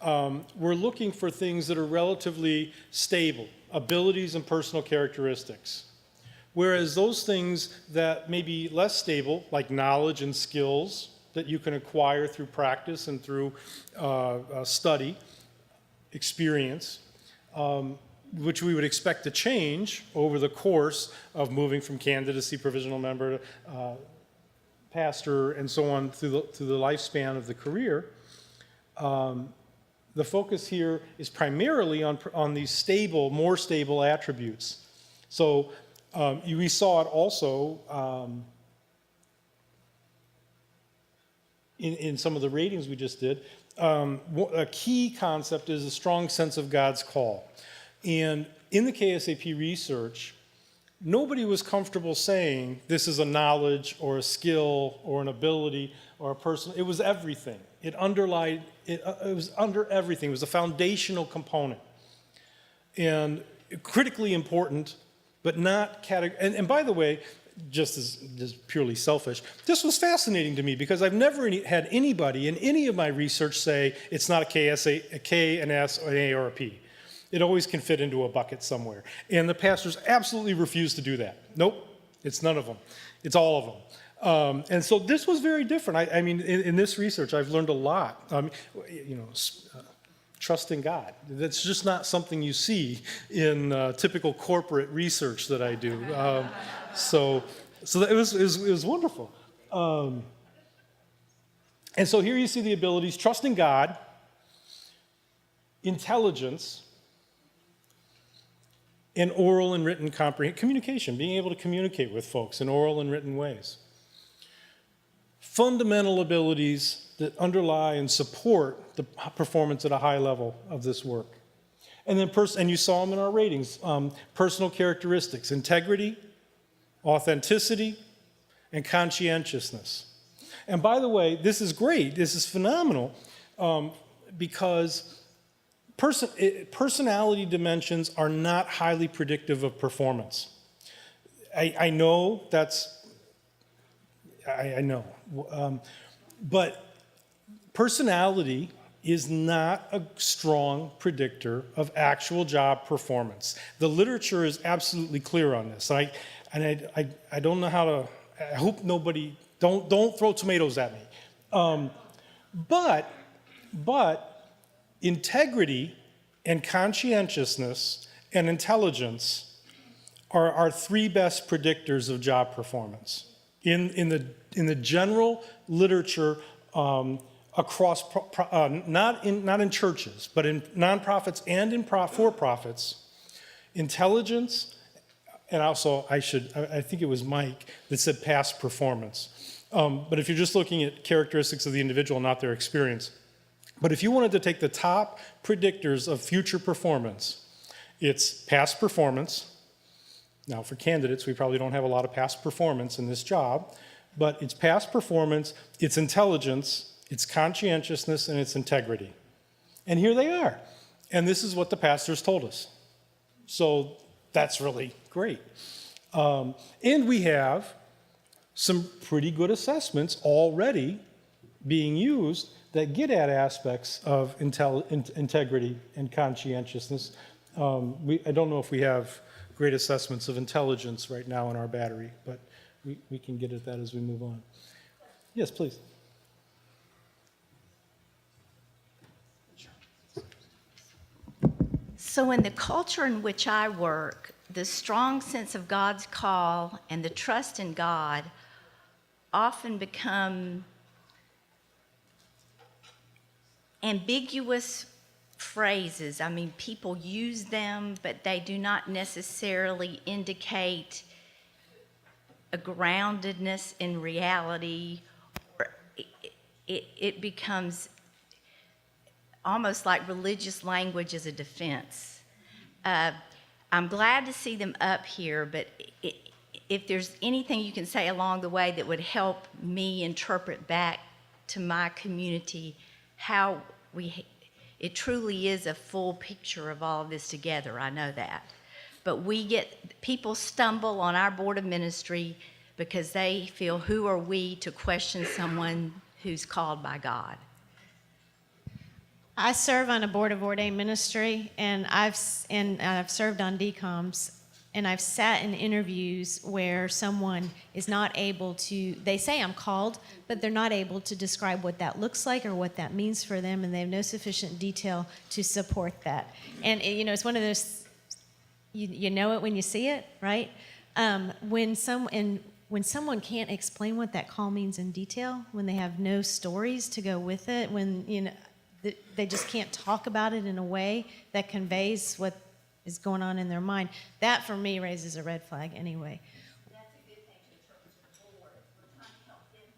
Speaker 2: we're looking for things that are relatively stable, abilities and personal characteristics. Whereas those things that may be less stable, like knowledge and skills that you can acquire through practice and through study, experience, which we would expect to change over the course of moving from candidacy, provisional member, to pastor, and so on through the lifespan of the career. The focus here is primarily on these stable, more stable attributes. So we saw it also in some of the ratings we just did. A key concept is a strong sense of God's call. And in the KSAP research, nobody was comfortable saying this is a knowledge or a skill or an ability or a person. It was everything. It was under everything. It was a foundational component. And critically important, but not and by the way, just purely selfish, this was fascinating to me because I've never had anybody in any of my research say it's not a K, an S, an A, or a P. It always can fit into a bucket somewhere. And the pastors absolutely refuse to do that. Nope, it's none of them. It's all of them. And so this was very different. I mean, in this research, I've learned a lot. Trusting God. That's just not something you see in typical corporate research that I do. So it was wonderful. And so here you see the abilities: trusting God, intelligence, and oral and written communication, being able to communicate with folks in oral and written ways. Fundamental abilities that underlie and support the performance at a high level of this work. And then, and you saw them in our ratings, personal characteristics: integrity, authenticity, and conscientiousness. And by the way, this is great, this is phenomenal, because personality dimensions are not highly predictive of performance. I know that's, I know. But personality is not a strong predictor of actual job performance. The literature is absolutely clear on this. I don't know how to, I hope nobody, don't throw tomatoes at me. But integrity and conscientiousness and intelligence are our three best predictors of job performance. In the general literature, across, not in churches, but in nonprofits and in for-profits, intelligence, and also I think it was Mike that said past performance. But if you're just looking at characteristics of the individual, not their experience. But if you wanted to take the top predictors of future performance, it's past performance. Now, for candidates, we probably don't have a lot of past performance in this job, but it's past performance, it's intelligence, it's conscientiousness, and it's integrity. And here they are. And this is what the pastors told us. So that's really great. And we have some pretty good assessments already being used that get at aspects of integrity and conscientiousness. I don't know if we have great assessments of intelligence right now in our battery, but we can get at that as we move on. Yes, please.
Speaker 4: So in the culture in which I work, the strong sense of God's call and the trust in God often become ambiguous phrases. I mean, people use them, but they do not necessarily indicate a groundedness in reality. Or it becomes almost like religious language as a defense. I'm glad to see them up here, but if there's anything you can say along the way that would help me interpret back to my community how it truly is a full picture of all of this together, I know that. But people stumble on our board of ministry because they feel, who are we to question someone who's called by God?
Speaker 1: I serve on a board of ordained ministry, and I've served on DCOMs, and I've sat in interviews where someone is not able to, they say I'm called, but they're not able to describe what that looks like or what that means for them, and they have no sufficient detail to support that. And it's one of those, you know it when you see it, right? When someone can't explain what that call means in detail, when they have no stories to go with it, when they just can't talk about it in a way that conveys what is going on in their mind, that for me raises a red flag anyway.
Speaker 4: That's a good thing in terms of the board. We're trying to help them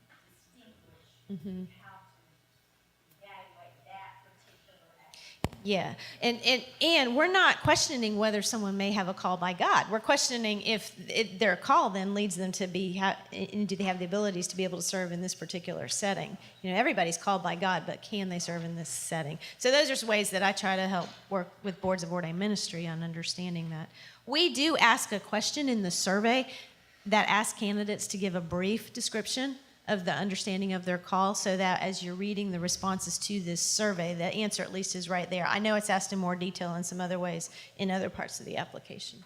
Speaker 4: distinguish how to evaluate that particular act.
Speaker 1: Yeah, and we're not questioning whether someone may have a call by God. We're questioning if their call then leads them to do they have the abilities to be able to serve in this particular setting. Everybody's called by God, but can they serve in this setting? So those are ways that I try to help work with boards of ordained ministry on understanding that. We do ask a question in the survey that asks candidates to give a brief description of the understanding of their call, so that as you're reading the responses to this survey, the answer at least is right there. I know it's asked in more detail in some other ways in other parts of the application.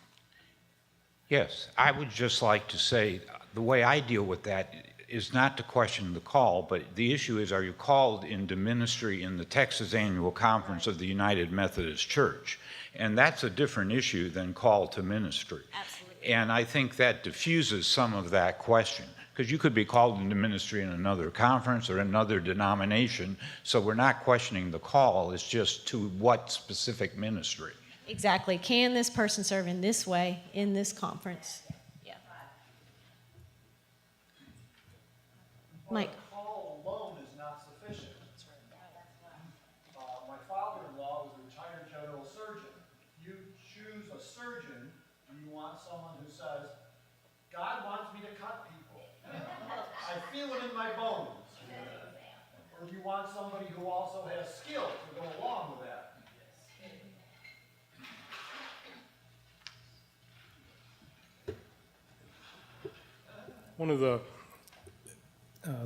Speaker 5: Yes, I would just like to say the way I deal with that is not to question the call, but the issue is, are you called into ministry in the Texas Annual Conference of the United Methodist Church? And that's a different issue than call to ministry.
Speaker 1: Absolutely.
Speaker 5: And I think that diffuses some of that question, because you could be called into ministry in another conference or another denomination, so we're not questioning the call, it's just to what specific ministry.
Speaker 1: Exactly. Can this person serve in this way in this conference? Yeah. Mike.
Speaker 6: The call alone is not sufficient. My father-in-law was a retired general surgeon. You choose a surgeon, and you want someone who says, God wants me to cut people. I feel it in my bones. Or you want somebody who also has skill to go along with that.
Speaker 2: One of the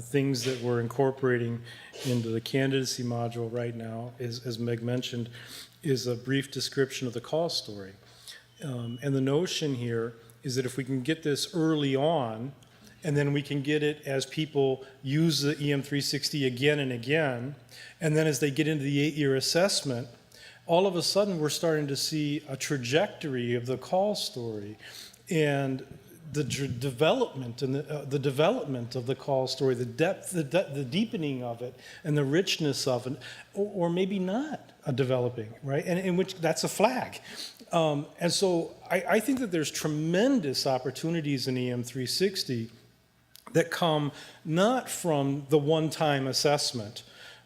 Speaker 2: things that we're incorporating into the candidacy module right now is, as Meg mentioned, is a brief description of the call story. And the notion here is that if we can get this early on, and then we can get it as people use the EM360 again and again, and then as they get into the 8-year assessment, all of a sudden we're starting to see a trajectory of the call story and the development and the development of the call story, the depth, the deepening of it, and the richness of it, or maybe not developing, right? And in which that's a flag. And so I think that there's tremendous opportunities in EM360 that come not from the one-time assessment,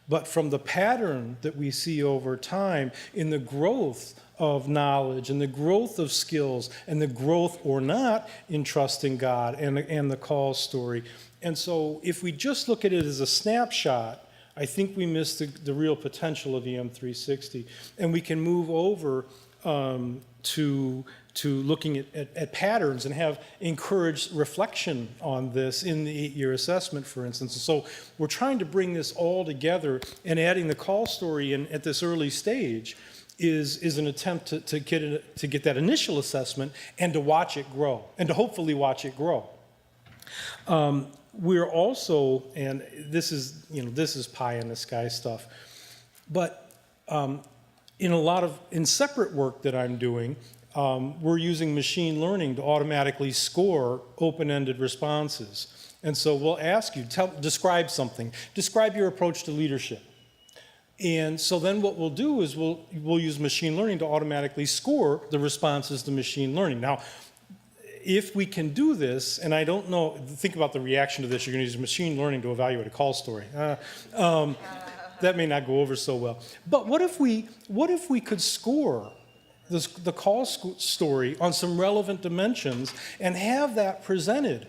Speaker 2: but from the pattern that we see over time in the growth of knowledge and the growth of skills and the growth or not in trusting God and the call story. And so if we just look at it as a snapshot, I think we miss the real potential of EM360. And we can move over to looking at patterns and have encouraged reflection on this in the 8-year assessment, for instance. And so we're trying to bring this all together, and adding the call story in at this early stage is an attempt to get that initial assessment and to watch it grow, and to hopefully watch it grow. We're also, and this is pie in the sky stuff, but in separate work that I'm doing, we're using machine learning to automatically score open-ended responses. And so we'll ask you, describe something. Describe your approach to leadership. And so then what we'll do is we'll use machine learning to automatically score the responses to machine learning. Now, if we can do this, and I don't know, think about the reaction to this, you're going to use machine learning to evaluate a call story. That may not go over so well. But what if we could score the call story on some relevant dimensions and have that presented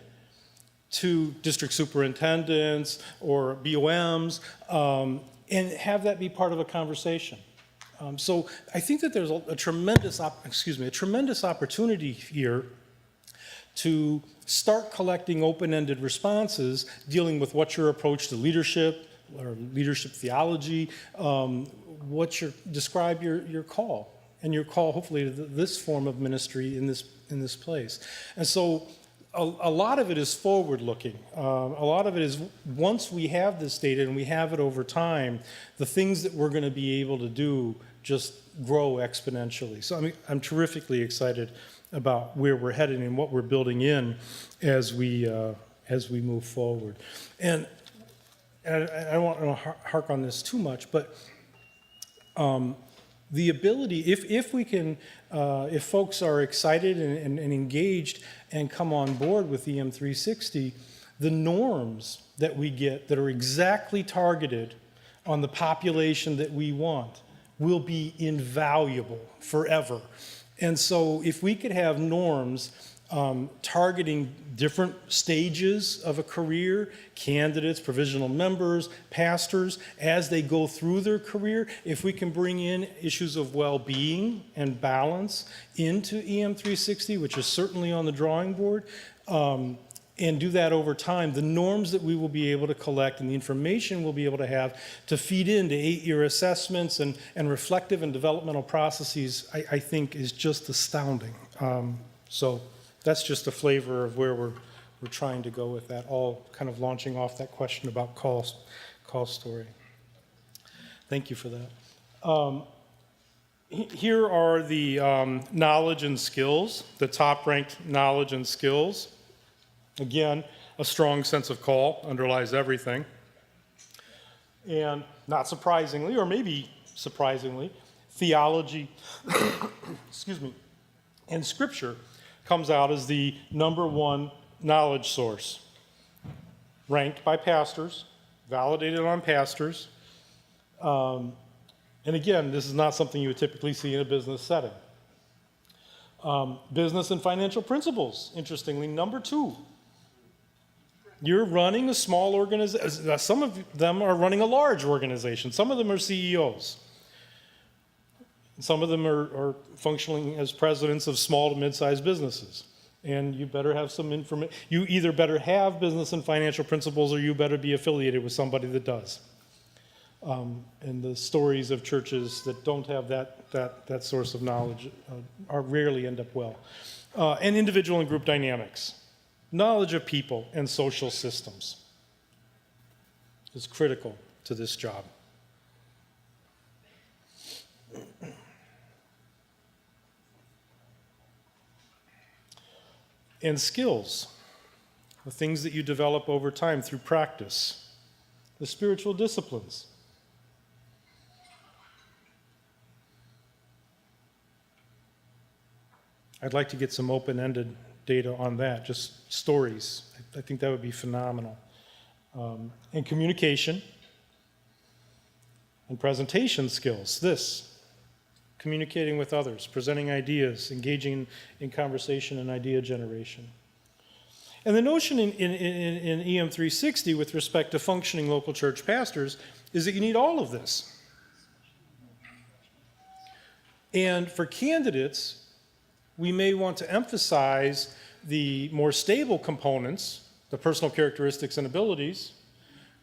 Speaker 2: to district superintendents or BOMs, and have that be part of a conversation? So I think that there's a tremendous opportunity here to start collecting open-ended responses dealing with what's your approach to leadership or leadership theology, describe your call, and your call hopefully to this form of ministry in this place. And so a lot of it is forward-looking. A lot of it is once we have this data and we have it over time, the things that we're going to be able to do just grow exponentially. So I'm terrifically excited about where we're headed and what we're building in as we move forward. And I don't want to hark on this too much, but the ability, if we can, if folks are excited and engaged and come on board with EM360, the norms that we get that are exactly targeted on the population that we want will be invaluable forever. And so if we could have norms targeting different stages of a career, candidates, provisional members, pastors, as they go through their career, if we can bring in issues of well-being and balance into EM360, which is certainly on the drawing board, and do that over time, the norms that we will be able to collect and the information we'll be able to have to feed into 8-year assessments and reflective and developmental processes, I think is just astounding. So that's just a flavor of where we're trying to go with that, all kind of launching off that question about call story. Thank you for that. Here are the knowledge and skills, the top-ranked knowledge and skills. Again, a strong sense of call underlies everything. And not surprisingly, or maybe surprisingly, theology, excuse me, and scripture comes out as the #1 knowledge source, ranked by pastors, validated on pastors. And again, this is not something you would typically see in a business setting. Business and financial principles, interestingly, #2. You're running a small organization. Some of them are running a large organization. Some of them are CEOs. Some of them are functioning as presidents of small to mid-sized businesses. And you better have some information. You either better have business and financial principles or you better be affiliated with somebody that does. And the stories of churches that don't have that source of knowledge are rarely end up well. And individual and group dynamics. Knowledge of people and social systems is critical to this job. And skills, the things that you develop over time through practice, the spiritual disciplines. I'd like to get some open-ended data on that, just stories. I think that would be phenomenal. And communication and presentation skills, communicating with others, presenting ideas, engaging in conversation and idea generation. And the notion in EM360 with respect to functioning local church pastors is that you need all of this. And for candidates, we may want to emphasize the more stable components, the personal characteristics and abilities,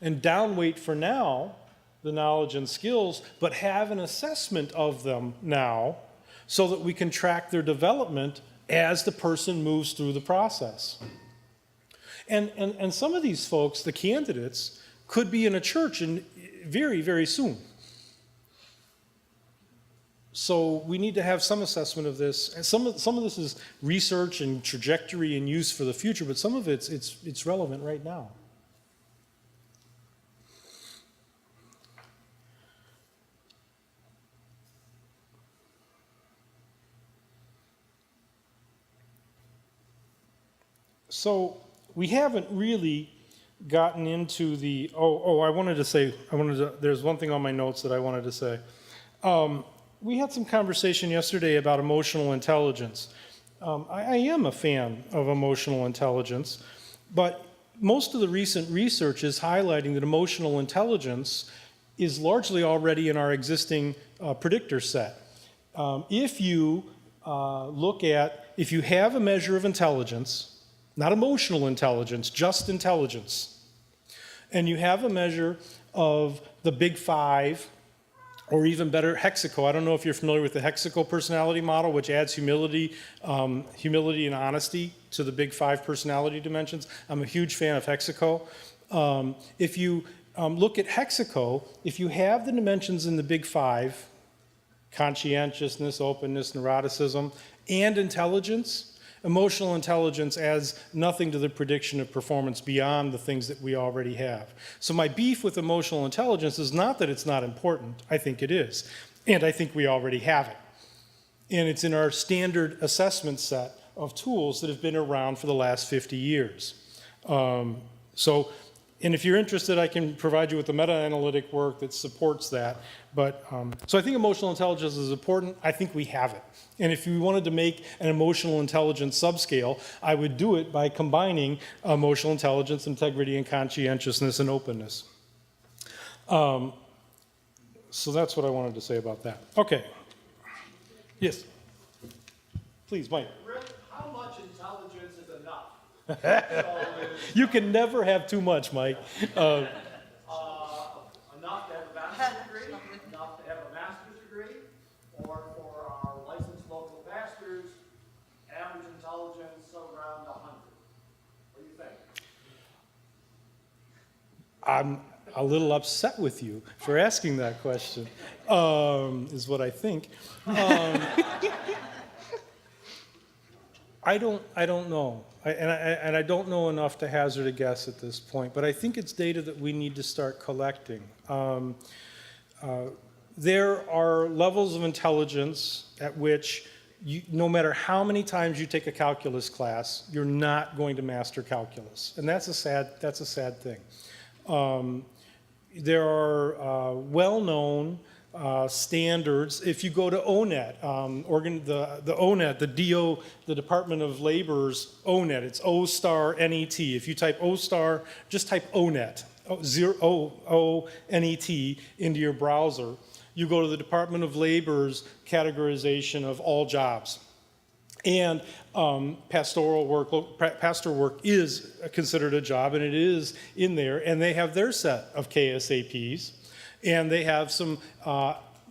Speaker 2: and downweight for now the knowledge and skills, but have an assessment of them now so that we can track their development as the person moves through the process. And some of these folks, the candidates, could be in a church very, very soon. So we need to have some assessment of this. And some of this is research and trajectory and use for the future, but some of it's relevant right now. So we haven't really gotten into the, there's one thing on my notes that I wanted to say. We had some conversation yesterday about emotional intelligence. I am a fan of emotional intelligence, but most of the recent research is highlighting that emotional intelligence is largely already in our existing predictor set. If you if you have a measure of intelligence, not emotional intelligence, just intelligence, and you have a measure of the big five, or even better, Hexaco. I don't know if you're familiar with the Hexaco personality model, which adds humility and honesty to the big five personality dimensions. I'm a huge fan of Hexaco. If you look at Hexaco, if you have the dimensions in the big five, conscientiousness, openness, neuroticism, and intelligence, emotional intelligence adds nothing to the prediction of performance beyond the things that we already have. So my beef with emotional intelligence is not that it's not important. I think it is. And I think we already have it. And it's in our standard assessment set of tools that have been around for the last 50 years. And if you're interested, I can provide you with the meta-analytic work that supports that. But so I think emotional intelligence is important. I think we have it. And if you wanted to make an emotional intelligence subscale, I would do it by combining emotional intelligence, integrity, and conscientiousness and openness. So that's what I wanted to say about that. Okay. Yes. Please, Mike.
Speaker 6: Rick, how much intelligence is enough?
Speaker 2: You can never have too much, Mike.
Speaker 6: Enough to have a bachelor's degree, enough to have a master's degree, or for our licensed local pastors, average intelligence around 100. What do you think?
Speaker 2: I'm a little upset with you for asking that question, is what I think. I don't know. I don't know enough to hazard a guess at this point, but I think it's data that we need to start collecting. There are levels of intelligence at which no matter how many times you take a calculus class, you're not going to master calculus, and that's a sad thing. There are well-known standards. If you go to ONET, the ONET, the Department of Labor's ONET, it's O*NET. If you type O*, just type ONET, O-N-E-T into your browser, you go to the Department of Labor's categorization of all jobs. And pastoral work, pastor work is considered a job, and it is in there, and they have their set of KSAPs, and they have some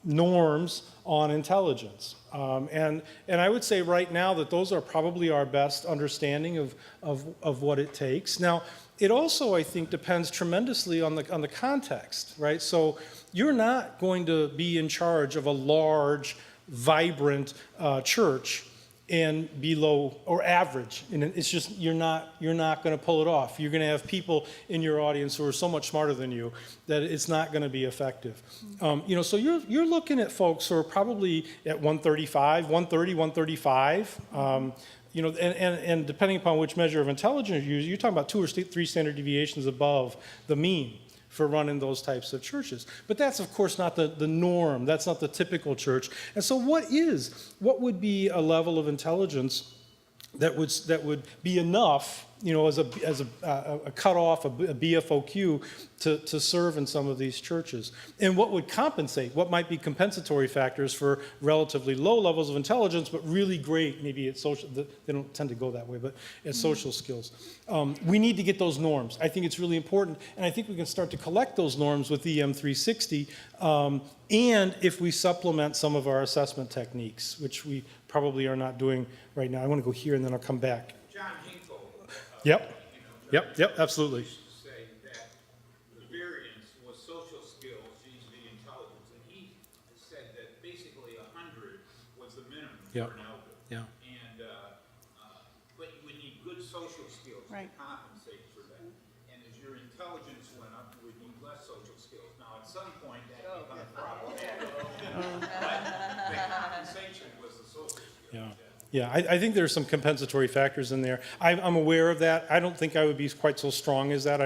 Speaker 2: norms on intelligence. And I would say right now that those are probably our best understanding of what it takes. Now, it also, I think, depends tremendously on the context, right? So you're not going to be in charge of a large, vibrant church and be low or average. And it's just, you're not going to pull it off. You're going to have people in your audience who are so much smarter than you that it's not going to be effective. So you're looking at folks who are probably at 135, 130, 135. And depending upon which measure of intelligence you use, you're talking about 2 or 3 standard deviations above the mean for running those types of churches. But that's, of course, not the norm. That's not the typical church. And so what would be a level of intelligence that would be enough, as a cutoff, a BFOQ, to serve in some of these churches? And what would compensate? What might be compensatory factors for relatively low levels of intelligence, but really great, maybe at social, they don't tend to go that way, but at social skills. We need to get those norms. I think it's really important, and I think we can start to collect those norms with EM360, and if we supplement some of our assessment techniques, which we probably are not doing right now. I want to go here, and then I'll come back.
Speaker 5: John Hinkle.
Speaker 2: Yep, absolutely.
Speaker 5: Say that the variance was social skills vis-a-vis intelligence, and he said that basically 100 was the minimum
Speaker 2: Yep.
Speaker 5: for an elder.
Speaker 2: Yeah.
Speaker 5: And but you would need good social skills
Speaker 7: Right.
Speaker 5: to compensate for that. And as your intelligence went up, you would need less social skills. Now, at some point, that became a problem. But the compensation was the social skills.
Speaker 2: Yeah, I think there's some compensatory factors in there. I'm aware of that. I don't think I would be quite so strong as that.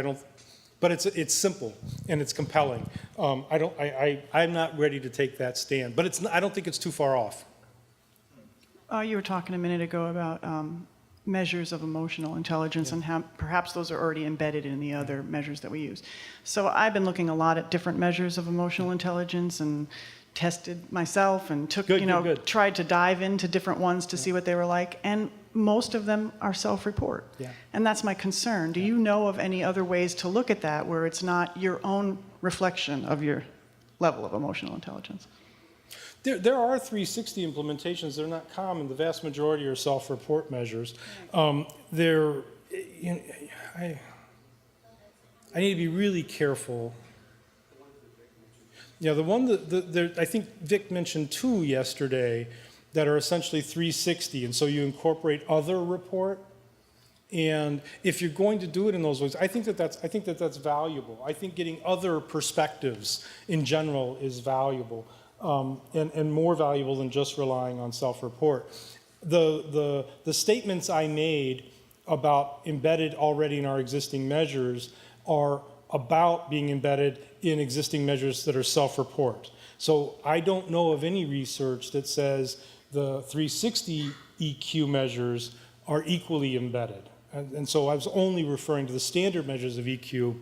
Speaker 2: But it's simple and it's compelling. I'm not ready to take that stand, but I don't think it's too far off.
Speaker 7: You were talking a minute ago about measures of emotional intelligence and how perhaps those are already embedded in the other measures that we use. So I've been looking a lot at different measures of emotional intelligence and tested myself and took,
Speaker 2: Good.
Speaker 7: tried to dive into different ones to see what they were like. And most of them are self-report.
Speaker 2: Yeah.
Speaker 7: And that's my concern. Do you know of any other ways to look at that where it's not your own reflection of your level of emotional intelligence?
Speaker 2: There are 360 implementations. They're not common. The vast majority are self-report measures. I need to be really careful. Yeah, the one I think Vic mentioned 2 yesterday that are essentially 360, and so you incorporate other report. And if you're going to do it in those ways, I think that's valuable. I think getting other perspectives in general is valuable, and more valuable than just relying on self-report. The statements I made about embedded already in our existing measures are about being embedded in existing measures that are self-report. So I don't know of any research that says the 360 EQ measures are equally embedded. And so I was only referring to the standard measures of EQ,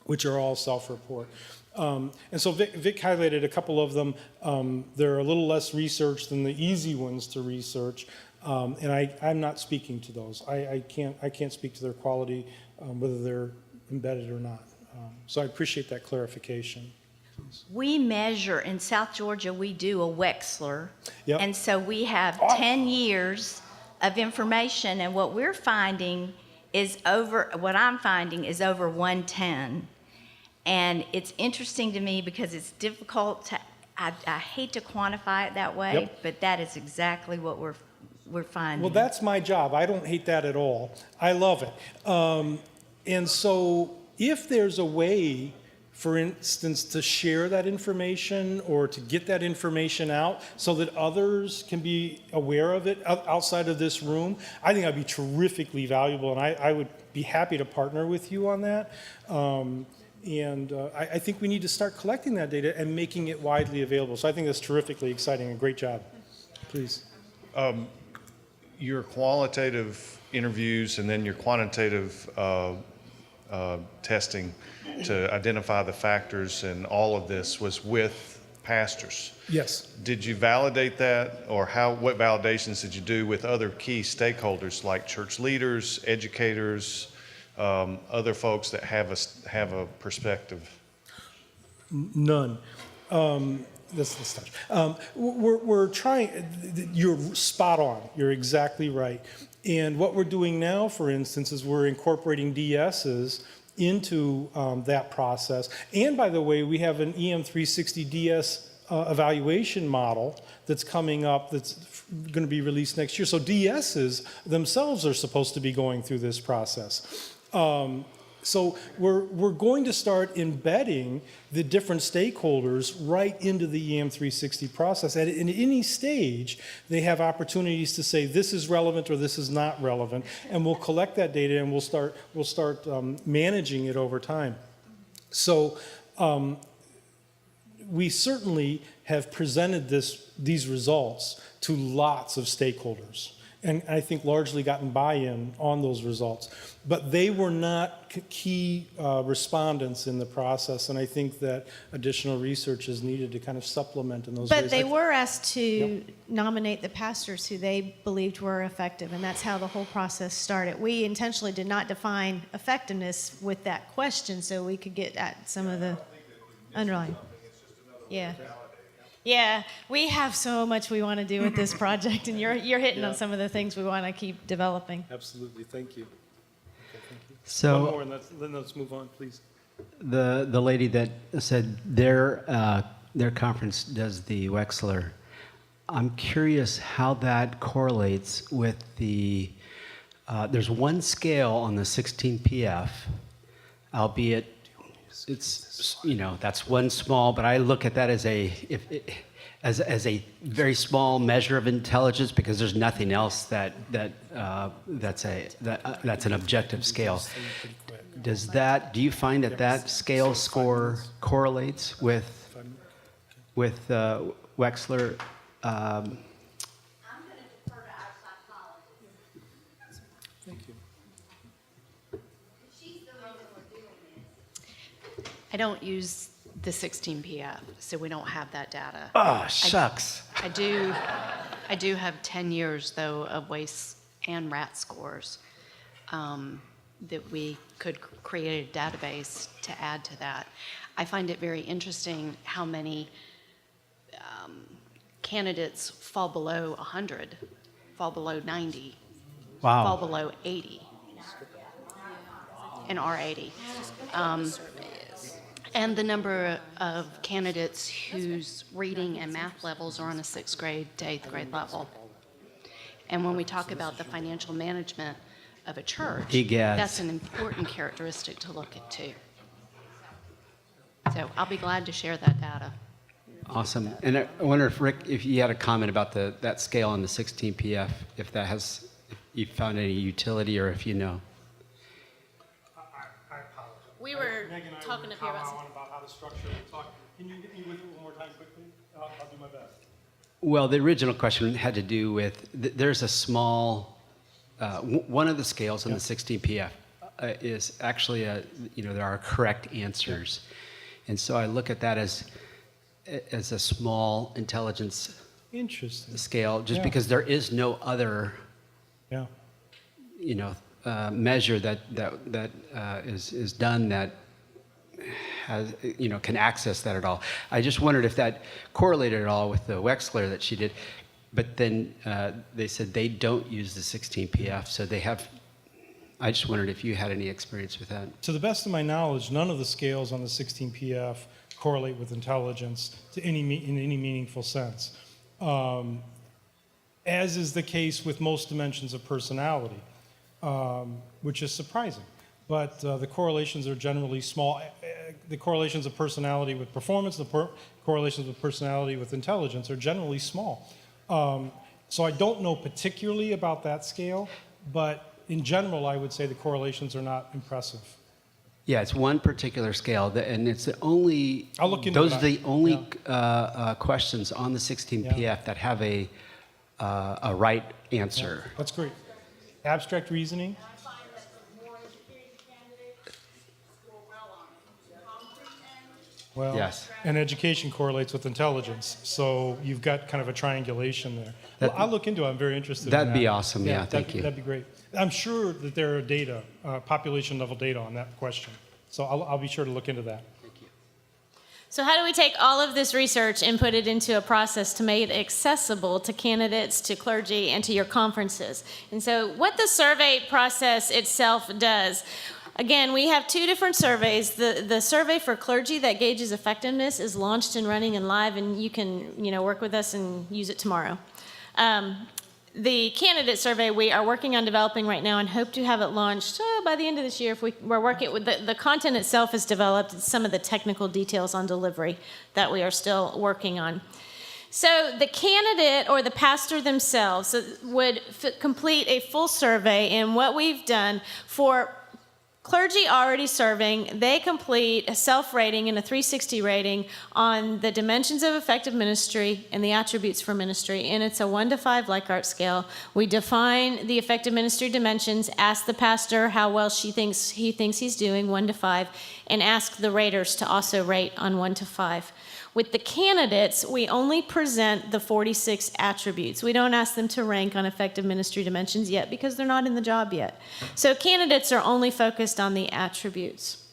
Speaker 2: which are all self-report. And so Vic highlighted a couple of them. They're a little less researched than the easy ones to research, and I'm not speaking to those. I can't speak to their quality, whether they're embedded or not. So I appreciate that clarification.
Speaker 4: We measure, in South Georgia, we do a Wechsler.
Speaker 2: Yep.
Speaker 4: And so we have 10 years of information, and what I'm finding is over 110. And it's interesting to me because it's difficult to, I hate to quantify it that way,
Speaker 2: Yep.
Speaker 4: but that is exactly what we're finding.
Speaker 2: Well, that's my job. I don't hate that at all. I love it. And so if there's a way, for instance, to share that information or to get that information out so that others can be aware of it outside of this room, I think that'd be terrifically valuable, and I would be happy to partner with you on that. I think we need to start collecting that data and making it widely available. So I think that's terrifically exciting and great job. Please.
Speaker 3: Your qualitative interviews and then your quantitative testing to identify the factors and all of this was with pastors.
Speaker 2: Yes.
Speaker 3: Did you validate that, or what validations did you do with other key stakeholders like church leaders, educators, other folks that have a perspective?
Speaker 2: None. Let's touch. We're trying, you're spot on. You're exactly right. And what we're doing now, for instance, is we're incorporating DSs into that process. And by the way, we have an EM360 DS evaluation model that's coming up that's going to be released next year. So DSs themselves are supposed to be going through this process. So we're going to start embedding the different stakeholders right into the EM360 process. At in any stage, they have opportunities to say this is relevant or this is not relevant, and we'll collect that data and we'll start managing it over time. So we certainly have presented these results to lots of stakeholders, and I think largely gotten buy-in on those results. But they were not key respondents in the process, and I think that additional research is needed to kind of supplement in those ways.
Speaker 1: But they were asked to nominate the pastors who they believed were effective, and that's how the whole process started. We intentionally did not define effectiveness with that question so we could get at some of the underlying. Yeah. Yeah, we have so much we want to do with this project, and you're hitting on some of the things we want to keep developing.
Speaker 2: Absolutely, thank you. Okay, thank you.
Speaker 8: So
Speaker 2: one more, and then let's move on, please.
Speaker 8: the lady that said their conference does the Wechsler, I'm curious how that correlates with the. There's one scale on the 16PF, albeit it's that's one small, but I look at that as as a very small measure of intelligence because there's nothing else that's an objective scale. Do you find that scale score correlates with Wechsler?
Speaker 9: I'm going to defer to our psychologist.
Speaker 2: Thank you.
Speaker 9: She's the reason we're doing this.
Speaker 10: I don't use the 16PF, so we don't have that data.
Speaker 8: Oh, shucks.
Speaker 10: I do have 10 years, though, of waste and rat scores that we could create a database to add to that. I find it very interesting how many candidates fall below 100, fall below 90,
Speaker 8: Wow.
Speaker 10: fall below 80 in R80. And the number of candidates whose reading and math levels are on a 6th grade to 8th grade level. And when we talk about the financial management of a church,
Speaker 8: Egads.
Speaker 10: that's an important characteristic to look at too. So I'll be glad to share that data.
Speaker 8: Awesome. And I wonder if Rick, if you had a comment about that scale on the 16PF, if you found any utility or if you know.
Speaker 2: I apologize.
Speaker 1: We were
Speaker 2: Meg and I
Speaker 1: talking
Speaker 2: were
Speaker 1: up here about
Speaker 2: powwowing about how to structure the talk. Can you get me with it one more time quickly? I'll do my best.
Speaker 8: Well, the original question had to do with there's a small one of the scales on the 16PF is actually there are correct answers, and so I look at that as a small intelligence
Speaker 2: Interesting.
Speaker 8: scale, just
Speaker 2: Yeah.
Speaker 8: because there is no other
Speaker 2: Yeah.
Speaker 8: measure that is done that has can access that at all. I just wondered if that correlated at all with the Wechsler that she did, but then they said they don't use the 16PF, so they have. I just wondered if you had any experience with that.
Speaker 2: To the best of my knowledge, none of the scales on the 16PF correlate with intelligence in any meaningful sense, as is the case with most dimensions of personality, which is surprising. But the correlations are generally small. The correlations of personality with performance, the correlations of personality with intelligence are generally small. So I don't know particularly about that scale, but in general, I would say the correlations are not impressive.
Speaker 8: Yeah, it's one particular scale, and it's the only.
Speaker 2: I'll look into
Speaker 8: those
Speaker 2: that.
Speaker 8: are the only questions on the 16PF that have a right answer.
Speaker 2: That's great. Abstract reasoning.
Speaker 9: I find that the more educated candidates score well on it. Concrete
Speaker 2: Well,
Speaker 8: Yes.
Speaker 2: and education correlates with intelligence, so you've got kind of a triangulation there. Well, I'll look into it. I'm very interested in that.
Speaker 8: That'd be awesome. Yeah, thank
Speaker 2: that'd,
Speaker 8: you.
Speaker 2: That'd be great. I'm sure that there are data, population level data on that question. So I'll be sure to look into that.
Speaker 1: So how do we take all of this research and put it into a process to make it accessible to candidates, to clergy, and to your conferences? And so what the survey process itself does, again, we have two different surveys. The survey for clergy that gauges effectiveness is launched and running and live, and you can work with us and use it tomorrow. The candidate survey we are working on developing right now and hope to have it launched by the end of this year. If we're working with the content itself is developed, it's some of the technical details on delivery that we are still working on. So the candidate or the pastor themselves would complete a full survey, and what we've done for clergy already serving, they complete a self-rating and a 360 rating on the dimensions of effective ministry and the attributes for ministry. And it's a 1 to 5 Likert scale. We define the effective ministry dimensions, ask the pastor how well he thinks he's doing, 1 to 5, and ask the raters to also rate on 1 to 5. With the candidates, we only present the 46 attributes. We don't ask them to rank on effective ministry dimensions yet because they're not in the job yet. So candidates are only focused on the attributes.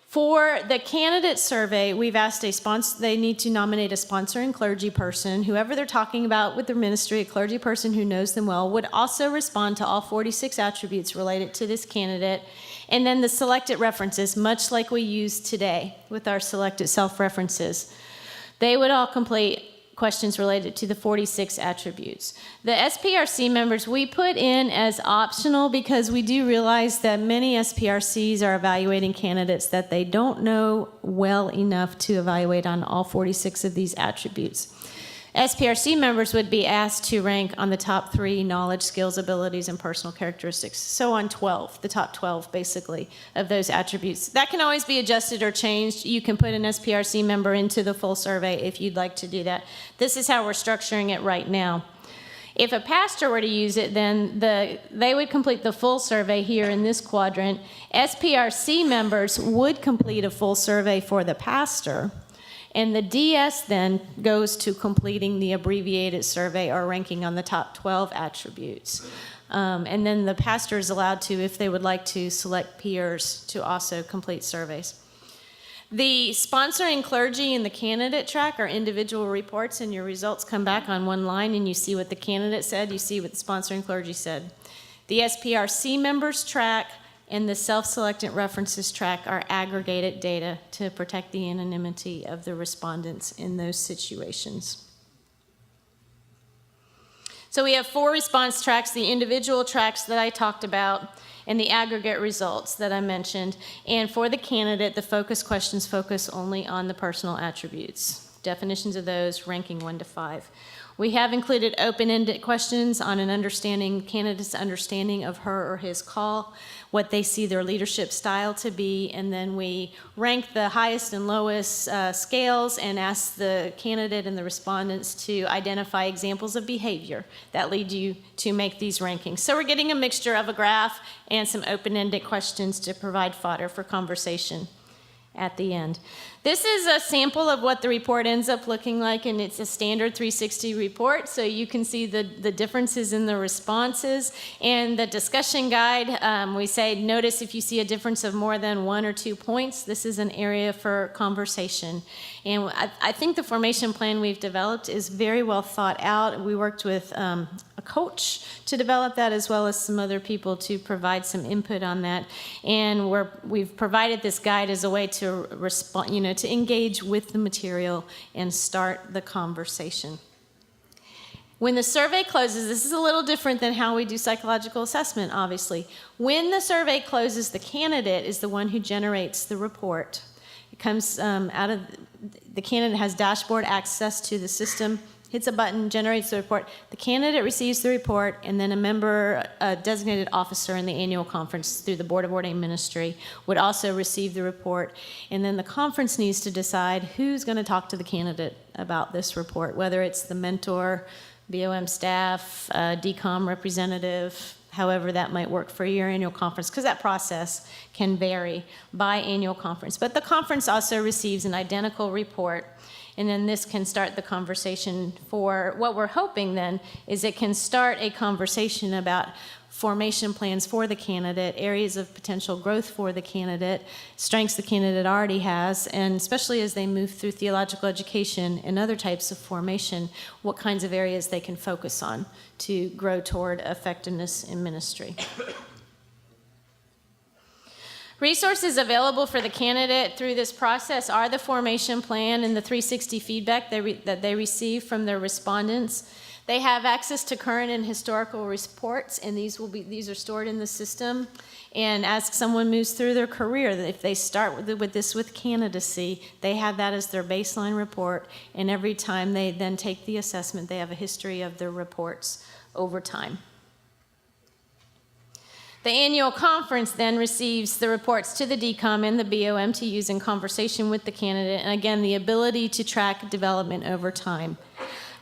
Speaker 1: For the candidate survey, we've asked they need to nominate a sponsoring clergy person. Whoever they're talking about with their ministry, a clergy person who knows them well, would also respond to all 46 attributes related to this candidate. And then the selected references, much like we use today with our selected self-references. They would all complete questions related to the 46 attributes. The SPRC members we put in as optional because we do realize that many SPRCs are evaluating candidates that they don't know well enough to evaluate on all 46 of these attributes. SPRC members would be asked to rank on the top 3 knowledge, skills, abilities, and personal characteristics. So on 12, the top 12, basically, of those attributes. That can always be adjusted or changed. You can put an SPRC member into the full survey if you'd like to do that. This is how we're structuring it right now. If a pastor were to use it, then they would complete the full survey here in this quadrant. SPRC members would complete a full survey for the pastor. And the DS then goes to completing the abbreviated survey or ranking on the top 12 attributes. And then the pastor is allowed to, if they would like to, select peers to also complete surveys. The sponsoring clergy and the candidate track are individual reports, and your results come back on one line, and you see what the candidate said, you see what the sponsoring clergy said. The SPRC members track and the self-selected references track are aggregated data to protect the anonymity of the respondents in those situations. So we have 4 response tracks, the individual tracks that I talked about, and the aggregate results that I mentioned. And for the candidate, the focus questions focus only on the personal attributes, definitions of those, ranking 1 to 5. We have included open-ended questions on candidate's understanding of her or his call, what they see their leadership style to be, and then we rank the highest and lowest scales and ask the candidate and the respondents to identify examples of behavior that lead you to make these rankings. So we're getting a mixture of a graph and some open-ended questions to provide fodder for conversation at the end. This is a sample of what the report ends up looking like, and it's a standard 360 report, so you can see the differences in the responses. And the discussion guide, we say, notice if you see a difference of more than 1 or 2 points, this is an area for conversation. And I think the formation plan we've developed is very well thought out. We worked with a coach to develop that, as well as some other people to provide some input on that. And we've provided this guide as a way to respond, to engage with the material and start the conversation. When the survey closes, this is a little different than how we do psychological assessment, obviously. When the survey closes, the candidate is the one who generates the report. It comes out of, the candidate has dashboard access to the system, hits a button, generates the report. The candidate receives the report, and then a designated officer in the annual conference through the Board of Ordained Ministry would also receive the report. And then the conference needs to decide who's going to talk to the candidate about this report, whether it's the mentor, BOM staff, DCOM representative, however that might work for your annual conference, because that process can vary by annual conference. But the conference also receives an identical report, and then this can start the conversation for what we're hoping then is it can start a conversation about formation plans for the candidate, areas of potential growth for the candidate, strengths the candidate already has, and especially as they move through theological education and other types of formation, what kinds of areas they can focus on to grow toward effectiveness in ministry. Resources available for the candidate through this process are the formation plan and the 360 feedback that they receive from their respondents. They have access to current and historical reports, and these are stored in the system. And as someone moves through their career, if they start with candidacy, they have that as their baseline report, and every time they then take the assessment, they have a history of their reports over time. The annual conference then receives the reports to the DCOM and the BOM to use in conversation with the candidate, and again, the ability to track development over time.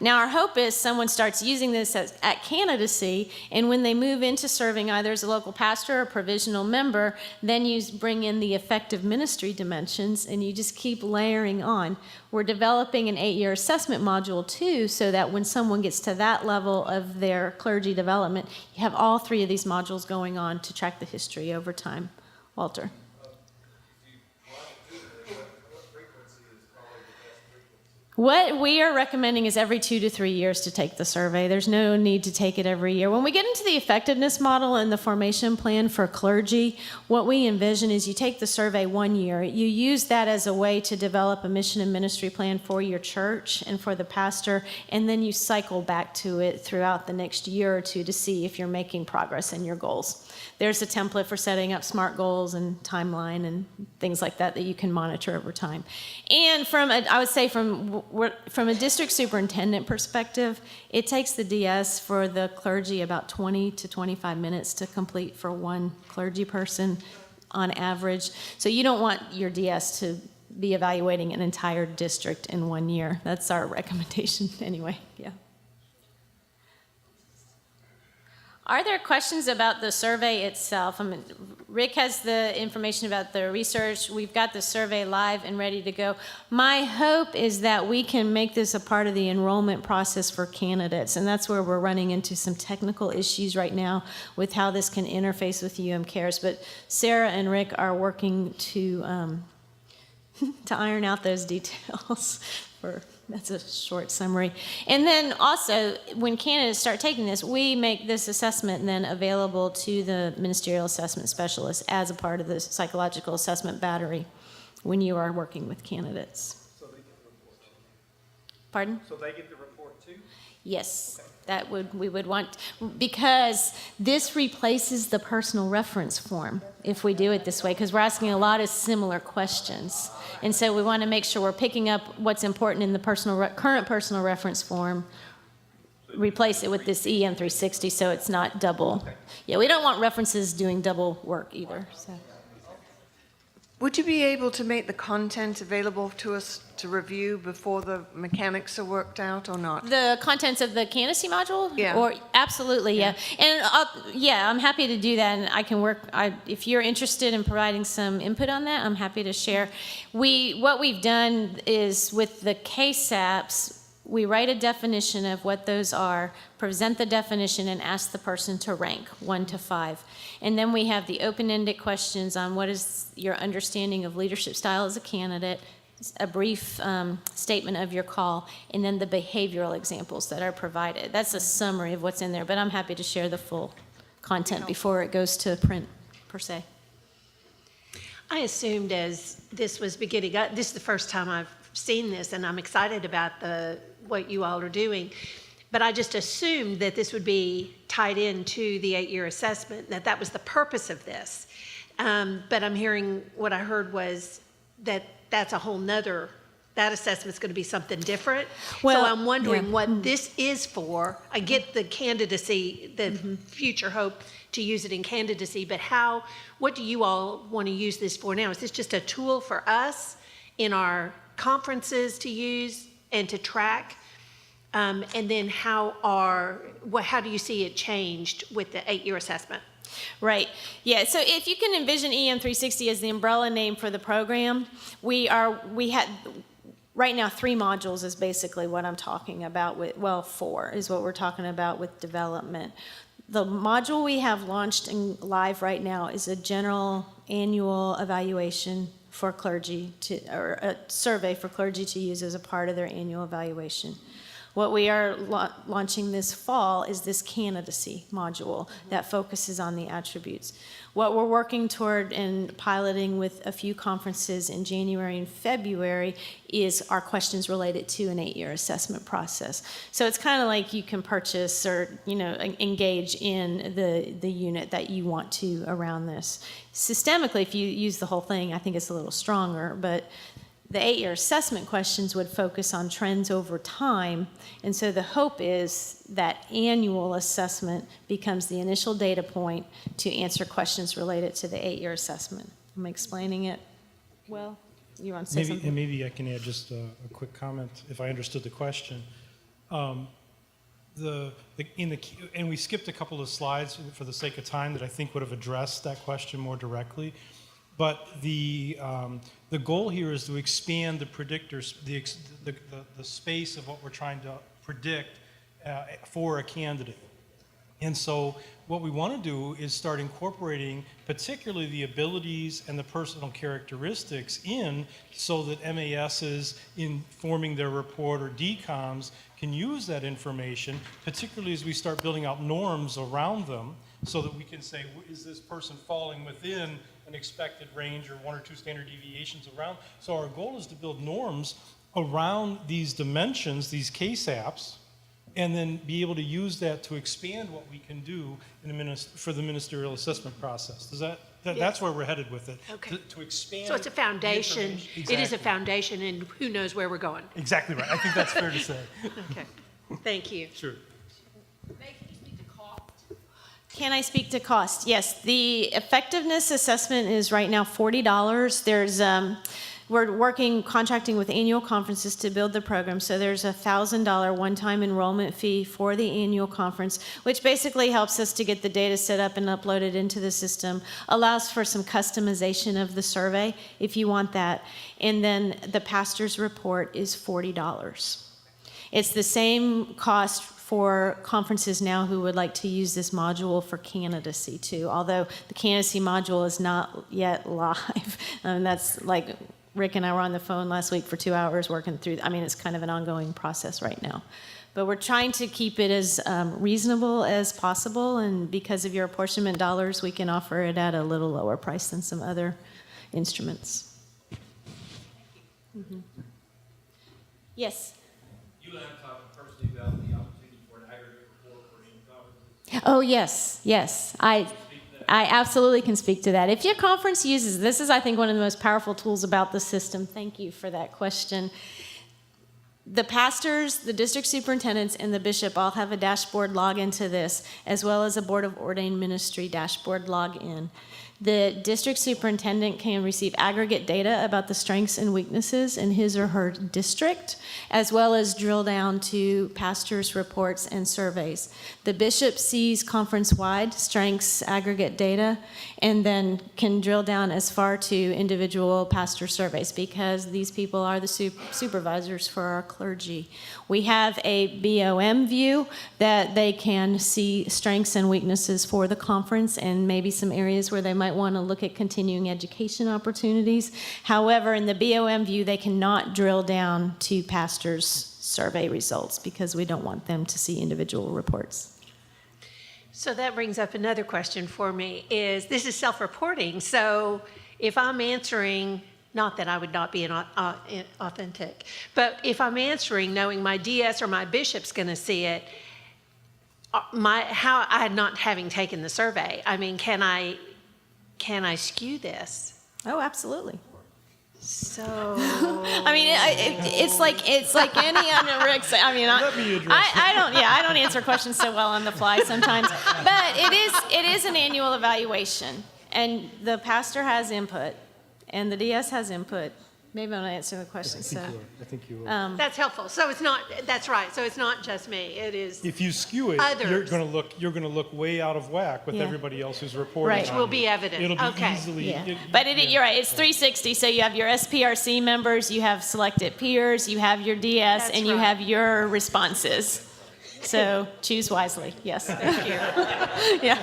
Speaker 1: Now, our hope is someone starts using this at candidacy, and when they move into serving either as a local pastor or provisional member, then you bring in the effective ministry dimensions, and you just keep layering on. We're developing an 8-year assessment module, too, so that when someone gets to that level of their clergy development, you have all 3 of these modules going on to track the history over time. Walter. What we are recommending is every 2 to 3 years to take the survey. There's no need to take it every year. When we get into the effectiveness model and the formation plan for clergy, what we envision is you take the survey 1 year. You use that as a way to develop a mission and ministry plan for your church and for the pastor, and then you cycle back to it throughout the next year or 2 to see if you're making progress in your goals. There's a template for setting up SMART goals and timeline and things like that that you can monitor over time. And from a district superintendent perspective, it takes the DS for the clergy about 20 to 25 minutes to complete for one clergy person on average. So you don't want your DS to be evaluating an entire district in 1 year. That's our recommendation anyway, yeah. Are there questions about the survey itself? Rick has the information about the research. We've got the survey live and ready to go. My hope is that we can make this a part of the enrollment process for candidates, and that's where we're running into some technical issues right now with how this can interface with UM Cares. But Sarah and Rick are working to iron out those details. That's a short summary. And then also, when candidates start taking this, we make this assessment then available to the ministerial assessment specialist as a part of the psychological assessment battery when you are working with candidates.
Speaker 6: So they get the report too?
Speaker 1: Pardon?
Speaker 6: So they get the report too?
Speaker 1: Yes. We would want, because this replaces the personal reference form if we do it this way, because we're asking a lot of similar questions. And so we want to make sure we're picking up what's important in the current personal reference form, replace it with this EM360 so it's not double. Yeah, we don't want references doing double work either. So.
Speaker 11: Would you be able to make the content available to us to review before the mechanics are worked out or not?
Speaker 1: The contents of the candidacy module?
Speaker 11: Yeah.
Speaker 1: Or absolutely, yeah. And I'm happy to do that, and I can work. If you're interested in providing some input on that, I'm happy to share. What we've done is with the KSAPs, we write a definition of what those are, present the definition, and ask the person to rank 1 to 5. And then we have the open-ended questions on what is your understanding of leadership style as a candidate, a brief statement of your call, and then the behavioral examples that are provided. That's a summary of what's in there, but I'm happy to share the full content before it goes to print, per se.
Speaker 12: I assumed as this was beginning, this is the first time I've seen this, and I'm excited about what you all are doing. But I just assumed that this would be tied into the 8-year assessment, that was the purpose of this. But I'm hearing, what I heard was that that's a whole nother, that assessment's going to be something different.
Speaker 1: Well,
Speaker 12: so I'm wondering what this is for. I get the candidacy, the future hope to use it in candidacy, but what do you all want to use this for now? Is this just a tool for us in our conferences to use and to track And then how do you see it changed with the 8-year assessment?
Speaker 1: Right. Yeah. So if you can envision EM360 as the umbrella name for the program, we had right now 3 modules is basically what I'm talking about with, 4 is what we're talking about with development. The module we have launched and live right now is a general annual evaluation for clergy or a survey for clergy to use as a part of their annual evaluation. What we are launching this fall is this candidacy module that focuses on the attributes. What we're working toward and piloting with a few conferences in January and February is our questions related to an 8-year assessment process. So it's kind of like you can purchase or engage in the unit that you want to around this. Systemically, if you use the whole thing, I think it's a little stronger, but the 8-year assessment questions would focus on trends over time, and so the hope is that annual assessment becomes the initial data point to answer questions related to the 8-year assessment. Am I explaining it well? You want to say something?
Speaker 2: And maybe I can add just a quick comment if I understood the question. And we skipped a couple of slides for the sake of time that I think would have addressed that question more directly. But the goal here is to expand the predictors, the space of what we're trying to predict for a candidate. And so what we want to do is start incorporating particularly the abilities and the personal characteristics in so that MASs in forming their report or DCOMs can use that information, particularly as we start building out norms around them so that we can say, is this person falling within an expected range or 1 or 2 standard deviations around. So our goal is to build norms around these dimensions, these case apps, and then be able to use that to expand what we can do for the ministerial assessment process. That's where we're headed with it.
Speaker 12: Okay.
Speaker 2: To expand.
Speaker 12: So it's a foundation.
Speaker 2: Exactly.
Speaker 12: It is a foundation, and who knows where we're going.
Speaker 2: Exactly right. I think that's fair to say.
Speaker 12: Okay. Thank you.
Speaker 2: Sure.
Speaker 1: Can I speak to cost? Yes, the effectiveness assessment is right now $40. We're contracting with annual conferences to build the program, so there's a $1,000 one-time enrollment fee for the annual conference, which basically helps us to get the data set up and uploaded into the system, allows for some customization of the survey if you want that, and then the pastor's report is $40. It's the same cost for conferences now who would like to use this module for candidacy too, although the candidacy module is not yet live. That's like Rick and I were on the phone last week for 2 hours working through. It's kind of an ongoing process right now. But we're trying to keep it as reasonable as possible, and because of your apportionment dollars, we can offer it at a little lower price than some other instruments. Mm-hmm. Yes?
Speaker 13: You and I talked personally about the opportunity for an aggregate report for any conferences.
Speaker 1: Oh, yes. I absolutely can speak to that. If your conference uses, this is, I think, one of the most powerful tools about the system. Thank you for that question. The pastors, the district superintendents, and the bishop all have a dashboard login to this, as well as a Board of Ordained Ministry dashboard login. The district superintendent can receive aggregate data about the strengths and weaknesses in his or her district, as well as drill down to pastors' reports and surveys. The bishop sees conference-wide strengths aggregate data and then can drill down as far to individual pastor surveys because these people are the supervisors for our clergy. We have a BOM view that they can see strengths and weaknesses for the conference and maybe some areas where they might want to look at continuing education opportunities. However, in the BOM view, they cannot drill down to pastors' survey results because we don't want them to see individual reports.
Speaker 12: So that brings up another question for me, is this is self-reporting, so if I'm answering, not that I would not be authentic, but if I'm answering knowing my DS or my bishop's going to see it, not having taken the survey, can I skew this?
Speaker 1: Oh, absolutely.
Speaker 12: So
Speaker 1: it's like any other Rick's. I don't answer questions so well on the fly sometimes, but it is an annual evaluation, and the pastor has input, and the DS has input, Maybe I'll answer the question. So,
Speaker 2: I think you will.
Speaker 12: That's helpful. So it's not, that's right, so it's not just me, it is,
Speaker 2: If you skew it,
Speaker 12: Others.
Speaker 2: you're gonna look way out of whack with
Speaker 1: Yeah.
Speaker 2: everybody else who's reporting.
Speaker 1: Right.
Speaker 12: which
Speaker 2: on
Speaker 12: will
Speaker 2: you.
Speaker 12: be evident.
Speaker 2: It'll be
Speaker 12: Okay.
Speaker 2: easily.
Speaker 1: yeah. But you're right, it's 360. So you have your SPRC members, you have selected peers, you have your DS,
Speaker 12: That's
Speaker 1: and you
Speaker 12: right.
Speaker 1: have your responses. So choose wisely. Yes. Thank you. Yeah.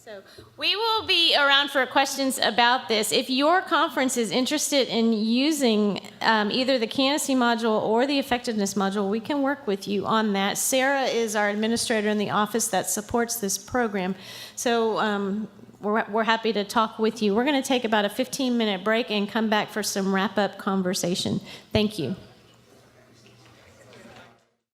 Speaker 1: So we will be around for questions about this. If your conference is interested in using either the candidacy module or the effectiveness module, we can work with you on that. Sarah is our administrator in the office that supports this program. So we're happy to talk with you. We're going to take about a 15-minute break and come back for some wrap-up conversation. Thank you.